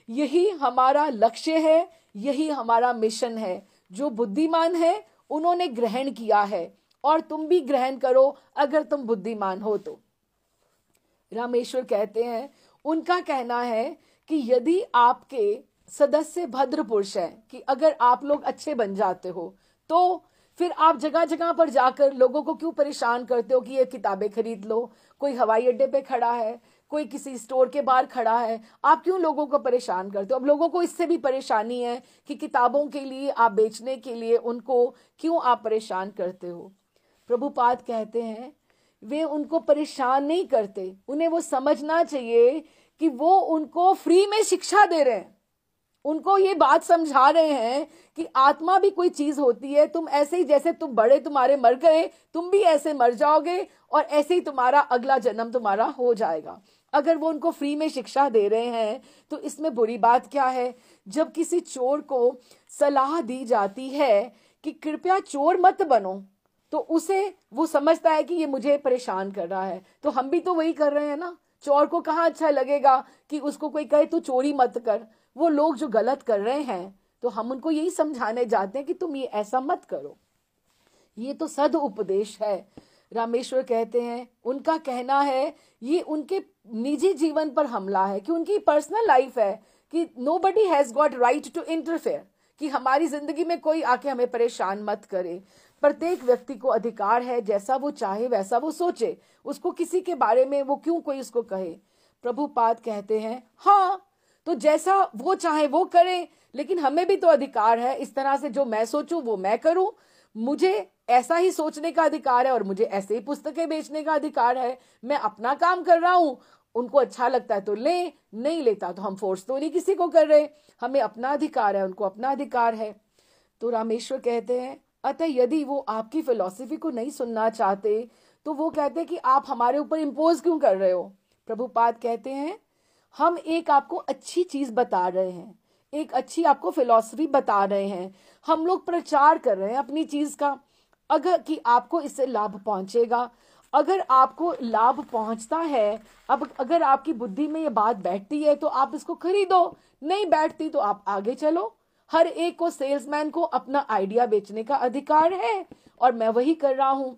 यही हमारा लक्ष्य है, यही हमारा मिशन है। जो बुद्धिमान है उन्होंने ग्रहण किया है और तुम भी ग्रहण करो अगर तुम बुद्धिमान हो तो। रामेश्वर कहते हैं, उनका कहना है कि यदि आपके सदस्य भद्र पुरुष हैं, कि अगर आप लोग अच्छे बन जाते हो तो फिर आप जगह जगह पर जाकर लोगों को क्यों परेशान करते हो कि ये किताबें खरीद लो। कोई हवाई अड्डे पे खड़ा है, कोई किसी स्टोर के बाहर खड़ा है, आप क्यों लोगों को परेशान करते हो? अब लोगों को इससे भी परेशानी है कि किताबों के लिए आप बेचने के लिए उनको क्यों आप परेशान करते हो। प्रभुपाद कहते हैं वे उनको परेशान नहीं करते, उन्हें वो समझना चाहिए कि वो उनको फ्री में शिक्षा दे रहे हैं, उनको ये बात समझा रहे हैं कि आत्मा भी कोई चीज होती है। तुम ऐसे ही, जैसे तुम बड़े तुम्हारे मर गए, तुम भी ऐसे मर जाओगे और ऐसे ही तुम्हारा अगला जन्म तुम्हारा हो जाएगा। अगर वो उनको फ्री में शिक्षा दे रहे हैं तो इसमें बुरी बात क्या है। जब किसी चोर को सलाह दी जाती है कि कृपया चोर मत बनो, तो उसे वो समझता है कि ये मुझे परेशान कर रहा है। तो हम भी तो वही कर रहे हैं ना। चोर को कहाँ अच्छा लगेगा कि उसको कोई कहे तू चोरी मत कर। वो लोग जो गलत कर रहे हैं तो हम उनको यही समझाने जाते हैं कि तुम ये ऐसा मत करो। ये तो सद उपदेश है। रामेश्वर कहते हैं, उनका कहना है ये उनके निजी जीवन पर हमला है, कि उनकी पर्सनल लाइफ है, कि nobody has got right to interfere, कि हमारी जिंदगी में कोई आके हमें परेशान मत करे। प्रत्येक व्यक्ति को अधिकार है जैसा वो चाहे वैसा वो सोचे, उसको किसी के बारे में वो क्यों कोई उसको कहे। प्रभुपाद कहते हैं हाँ, तो जैसा वो चाहे वो करे, लेकिन हमें भी तो अधिकार है इस तरह से जो मैं सोचूं वो मैं करूं। मुझे ऐसा ही सोचने का अधिकार है और मुझे ऐसे ही पुस्तकें बेचने का अधिकार है। मैं अपना काम कर रहा हूं उनको अच्छा लगता है तो ले, नहीं लेता तो हम फोर्स तो नहीं किसी को कर रहे, हमें अपना अधिकार है, उनको अपना अधिकार है। तो रामेश्वर कहते हैं अतः यदि वो आपकी फिलॉसफी को नहीं सुनना चाहते तो वो कहते हैं कि आप हमारे ऊपर इम्पोज क्यों कर रहे हो। प्रभुपाद कहते हैं हम एक आपको अच्छी चीज बता रहे हैं, एक अच्छी आपको फिलॉसफी बता रहे हैं, हम लोग प्रचार कर रहे हैं अपनी चीज का, अगर कि आपको इससे लाभ पहुंचेगा। अगर आपको लाभ पहुंचता है, अब अगर आपकी बुद्धि में ये बात बैठती है तो आप इसको खरीदो, नहीं बैठती तो आप आगे चलो। हर एक को, सेल्समैन को अपना आइडिया बेचने का अधिकार है और मैं वही कर रहा हूं।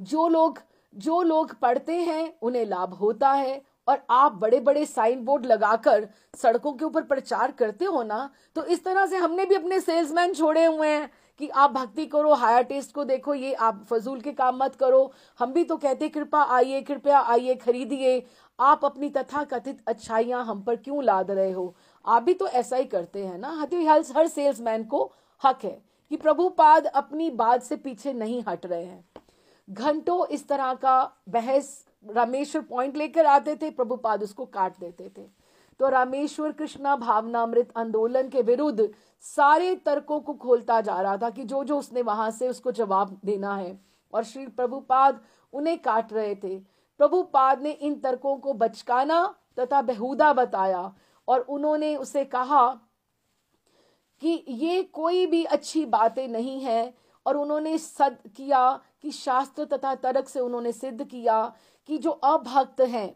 जो लोग पढ़ते हैं उन्हें लाभ होता है, और आप बड़े बड़े साइन बोर्ड लगाकर सड़कों के ऊपर प्रचार करते हो ना, तो इस तरह से हमने भी अपने सेल्समैन छोड़े हुए हैं कि आप भक्ति करो, हायर टेस्ट को देखो, ये आप फजूल के काम मत करो। हम भी तो कहते कृपया आइए खरीदिए। आप अपनी तथाकथित अच्छाइयां हम पर क्यों लाद रहे हो? आप भी तो ऐसा ही करते हैं ना। हर सेल्समैन को हक है कि प्रभुपाद अपनी बात से पीछे नहीं हट रहे हैं। घंटों इस तरह का बहस रामेश्वर पॉइंट लेकर आते थे, प्रभुपाद उसको काट देते थे। तो रामेश्वर कृष्णा भावनामृत आंदोलन के विरुद्ध सारे तर्कों को खोलता जा रहा था कि जो जो उसने वहां से उसको जवाब देना है, और श्री प्रभुपाद उन्हें काट रहे थे। प्रभुपाद ने इन तर्कों को बचकाना तथा बेहुदा बताया, और उन्होंने उसे कहा कि ये कोई भी अच्छी बातें नहीं है, और उन्होंने सिद्ध किया कि शास्त्र तथा तर्क से उन्होंने सिद्ध किया कि जो अभक्त हैं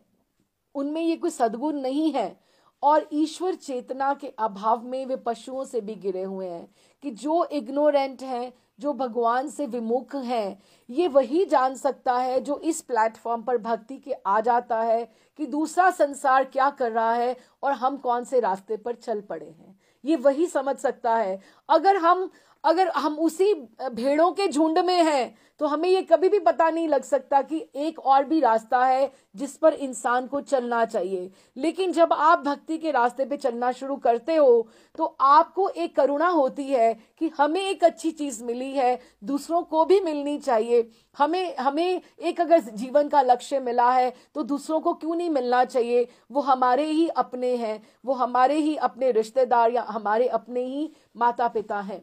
उनमें ये कोई सद्गुण नहीं है, और ईश्वर चेतना के अभाव में वे पशुओं से भी गिरे हुए हैं। कि जो इग्नोरेंट हैं, जो भगवान से विमुख हैं, ये वही जान सकता है जो इस प्लेटफॉर्म पर भक्ति के आ जाता है कि दूसरा संसार क्या कर रहा है और हम कौन से रास्ते पर चल पड़े हैं। ये वही समझ सकता है। अगर हम उसी भेड़ों के झुंड में हैं तो हमें ये कभी भी पता नहीं लग सकता कि एक और भी रास्ता है जिस पर इंसान को चलना चाहिए। लेकिन जब आप भक्ति के रास्ते पे चलना शुरू करते हो तो आपको एक करुणा होती है कि हमें एक अच्छी चीज मिली है, दूसरों को भी मिलनी चाहिए। हमें एक अगर जीवन का लक्ष्य मिला है तो दूसरों को क्यों नहीं मिलना चाहिए? वो हमारे ही अपने हैं, वो हमारे ही अपने रिश्तेदार या हमारे अपने ही माता पिता हैं।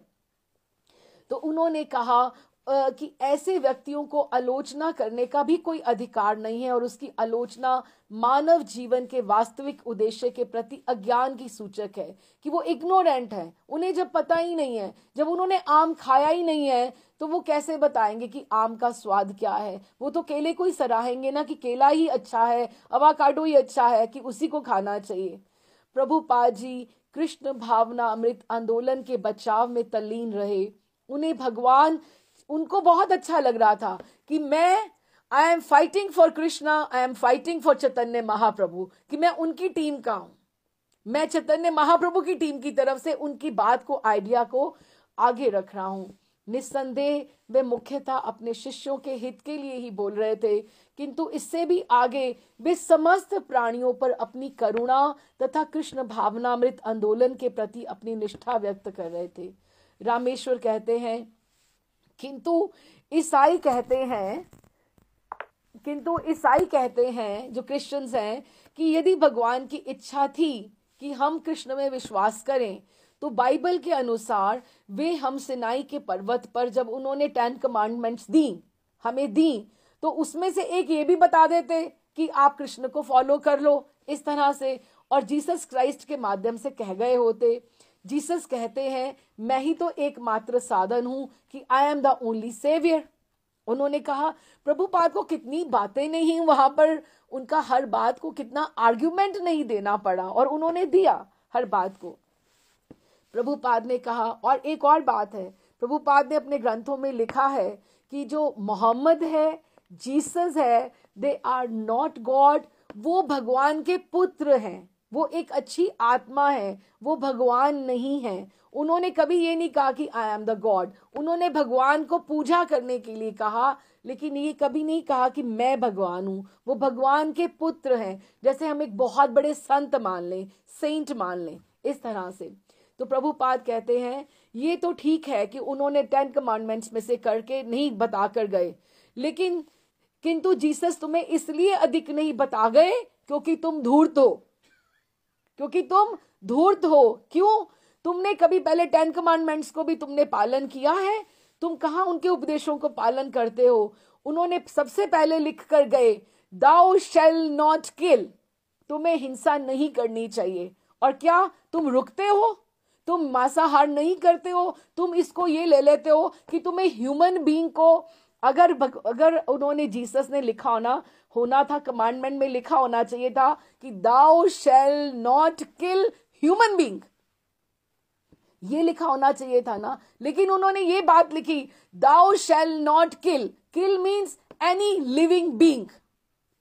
तो उन्होंने कहा कि ऐसे व्यक्तियों को आलोचना करने का भी कोई अधिकार नहीं है, और उसकी आलोचना मानव जीवन के वास्तविक उद्देश्य के प्रति अज्ञान की सूचक है। कि वो इग्नोरेंट है, उन्हें जब पता ही नहीं है, जब उन्होंने आम खाया ही नहीं है तो वो कैसे बताएंगे कि आम का स्वाद क्या है? वो तो केले को ही सराहेंगे ना कि केला ही अच्छा है, अवाकाडो ही अच्छा है, कि उसी को खाना चाहिए। प्रभुपाद जी कृष्ण भावना अमृत आंदोलन के बचाव में तल्लीन रहे। उन्हें भगवान, उनको बहुत अच्छा लग रहा था कि I am fighting for Krishna, I am fighting for Chaitanya Mahaprabhu, कि मैं उनकी टीम का हूं, मैं चैतन्य महाप्रभु की टीम की तरफ से उनकी बात को, आइडिया को आगे रख रहा हूं। निस्संदेह वे मुख्यतः अपने शिष्यों के हित के लिए ही बोल रहे थे, किंतु इससे भी आगे वे समस्त प्राणियों पर अपनी करुणा तथा कृष्ण भावनामृत आंदोलन के प्रति अपनी निष्ठा व्यक्त कर रहे थे। रामेश्वर कहते हैं किंतु ईसाई कहते हैं जो क्रिश्चियंस हैं कि यदि भगवान की इच्छा थी कि हम कृष्ण में विश्वास करें तो बाइबल के अनुसार वे हम सिनाई के पर्वत पर जब उन्होंने 10 कमांडमेंट्स हमें दी तो उसमें से एक ये भी बता देते कि आप कृष्ण को फॉलो कर लो इस तरह से, और जीसस क्राइस्ट के माध्यम से कह गए होते। जीसस कहते हैं मैं ही तो एकमात्र साधन हूं, कि I am the only saviour. उन्होंने कहा, प्रभुपाद को कितनी बातें नहीं वहां पर, उनका हर बात को कितना आर्ग्यूमेंट नहीं देना पड़ा, और उन्होंने दिया हर बात को। प्रभुपाद ने कहा, और एक और बात है, प्रभुपाद ने अपने ग्रंथों में लिखा है कि जो मोहम्मद है, जीसस है, दे आर नॉट गॉड, वो भगवान के पुत्र हैं, वो एक अच्छी आत्मा है, वो भगवान नहीं है। उन्होंने कभी ये नहीं कहा कि आई एम द गॉड, उन्होंने भगवान को पूजा करने के लिए कहा, लेकिन ये कभी नहीं कहा कि मैं भगवान हूं। वो भगवान के पुत्र हैं, जैसे हम एक बहुत बड़े संत मान लें, सेंट मान लें, इस तरह से। तो प्रभुपाद कहते हैं ये तो ठीक है कि उन्होंने 10 कमांडमेंट्स में से करके नहीं बता कर गए, लेकिन किंतु जीसस तुम्हें इसलिए अधिक नहीं बता गए क्योंकि तुम धूर्त हो, क्योंकि तुम धूर्त हो। क्यों? तुमने कभी पहले 10 कमांडमेंट्स को भी तुमने पालन किया है? तुम कहां उनके उपदेशों को पालन करते हो? उन्होंने सबसे पहले लिख कर गए, दाउ शैल नॉट किल, तुम्हें हिंसा नहीं करनी चाहिए। और क्या तुम रुकते हो? तुम मांसाहार नहीं करते हो? तुम इसको ये ले लेते हो कि तुम्हें ह्यूमन बीइंग को, अगर उन्होंने, जीसस ने लिखा होना था, कमांडमेंट में लिखा होना चाहिए था कि thou shall not kill human being, ये लिखा होना चाहिए था ना। लेकिन उन्होंने ये बात लिखी, thou shall not kill. Kill means any living being.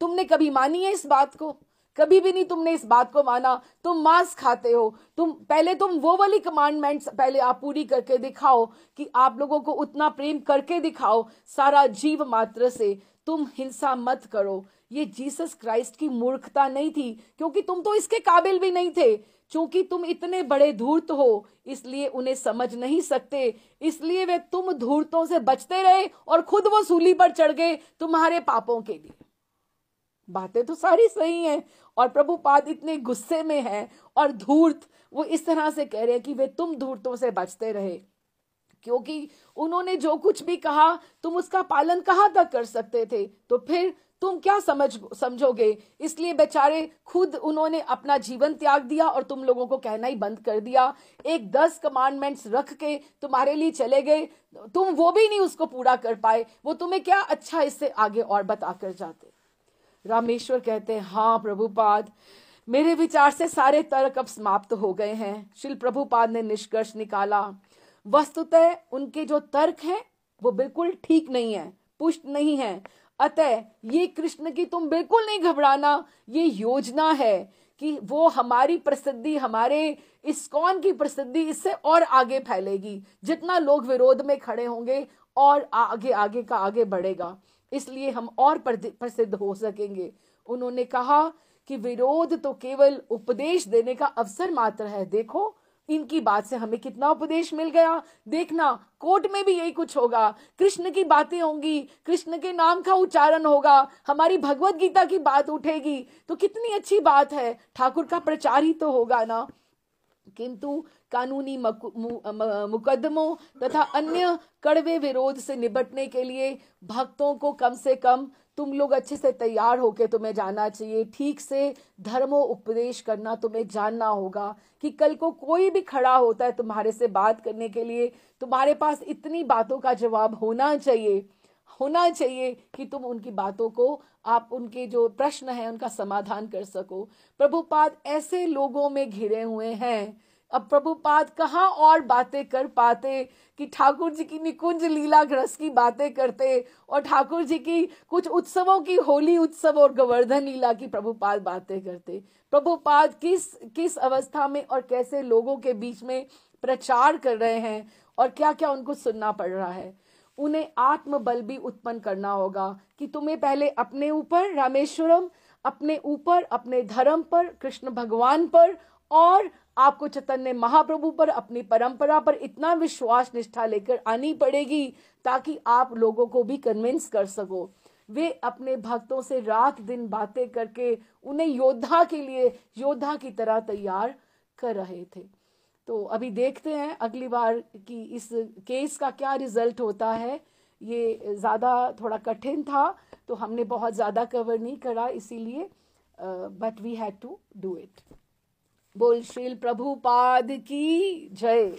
तुमने कभी मानी है इस बात को? कभी भी नहीं तुमने इस बात को माना। तुम मांस खाते हो। तुम वो वाली कमांडमेंट्स पहले आप पूरी करके दिखाओ कि आप लोगों को उतना प्रेम करके दिखाओ सारा जीव मात्र से। तुम हिंसा मत करो। ये जीसस क्राइस्ट की मूर्खता नहीं थी, क्योंकि तुम तो इसके काबिल भी नहीं थे। क्योंकि तुम इतने बड़े धूर्त हो, इसलिए उन्हें समझ नहीं सकते, इसलिए वे तुम धूर्तों से बचते रहे और खुद वो सूली पर चढ़ गए तुम्हारे पापों के लिए। बातें तो सारी सही हैं, और प्रभुपाद इतने गुस्से में हैं और धूर्त वो इस तरह से कह रहे हैं कि वे तुम धूर्तों से बचते रहे, क्योंकि उन्होंने जो कुछ भी कहा तुम उसका पालन कहां तक कर सकते थे? तो फिर तुम क्या समझोगे? इसलिए बेचारे खुद उन्होंने अपना जीवन त्याग दिया और तुम लोगों को कहना ही बंद कर दिया। एक 10 कमांडमेंट्स रख के तुम्हारे लिए चले गए, तुम वो भी नहीं उसको पूरा कर पाए। वो तुम्हें क्या अच्छा इससे आगे और बता कर जाते। रामेश्वर कहते हैं, हाँ प्रभुपाद, मेरे विचार से सारे तर्क अब समाप्त हो गए हैं। श्रील प्रभुपाद ने निष्कर्ष निकाला, वस्तुतः उनके जो तर्क हैं वो बिल्कुल ठीक नहीं है, पुष्ट नहीं है। अतः ये कृष्ण की तुम बिल्कुल नहीं घबराना। ये योजना है कि वो हमारी प्रसिद्धि, हमारे इस्कॉन की प्रसिद्धि इससे और आगे फैलेगी। जितना लोग विरोध में खड़े होंगे और आगे आगे का आगे बढ़ेगा, इसलिए हम और प्रसिद्ध हो सकेंगे। उन्होंने कहा कि विरोध तो केवल उपदेश देने का अवसर मात्र है। देखो इनकी बात से हमें कितना उपदेश मिल गया। देखना कोर्ट में भी यही कुछ होगा, कृष्ण की बातें होंगी, कृष्ण के नाम का उच्चारण होगा, हमारी भगवत गीता की बात उठेगी, तो कितनी अच्छी बात है, ठाकुर का प्रचार ही तो होगा ना। किंतु कानूनी मुकदमों तथा अन्य कड़वे विरोध से निपटने के लिए भक्तों को कम से कम तुम लोग अच्छे से तैयार होके तुम्हें जाना चाहिए। ठीक से धर्मो उपदेश करना तुम्हें जानना होगा कि कल को कोई भी खड़ा होता है तुम्हारे से बात करने के लिए, तुम्हारे पास इतनी बातों का जवाब होना चाहिए कि तुम उनकी बातों को, आप उनके जो प्रश्न है उनका समाधान कर सको। प्रभुपाद ऐसे लोगों में घिरे हुए हैं। अब प्रभुपाद कहाँ और बातें कर पाते कि ठाकुर जी की निकुंज लीला रस की बातें करते, और ठाकुर जी की कुछ उत्सवों की, होली उत्सव और गोवर्धन लीला की प्रभुपाद बातें करते। प्रभुपाद किस अवस्था में और कैसे लोगों के बीच में प्रचार कर रहे हैं और क्या क्या उनको सुनना पड़ रहा है। उन्हें आत्मबल भी उत्पन्न करना होगा कि तुम्हें पहले अपने ऊपर, रामेश्वरम, अपने ऊपर, अपने धर्म पर, कृष्ण भगवान पर, और आपको चैतन्य महाप्रभु पर, अपनी परंपरा पर इतना विश्वास निष्ठा लेकर आनी पड़ेगी ताकि आप लोगों को भी कन्विंस कर सको। वे अपने भक्तों से रात दिन बातें करके उन्हें योद्धा के लिए, योद्धा की तरह तैयार कर रहे थे। तो अभी देखते हैं अगली बार कि इस केस का क्या रिजल्ट होता है। ये ज़्यादा थोड़ा कठिन था, तो हमने बहुत ज़्यादा कवर नहीं करा, इसीलिए but we had to do it. बोल श्रील प्रभुपाद की जय।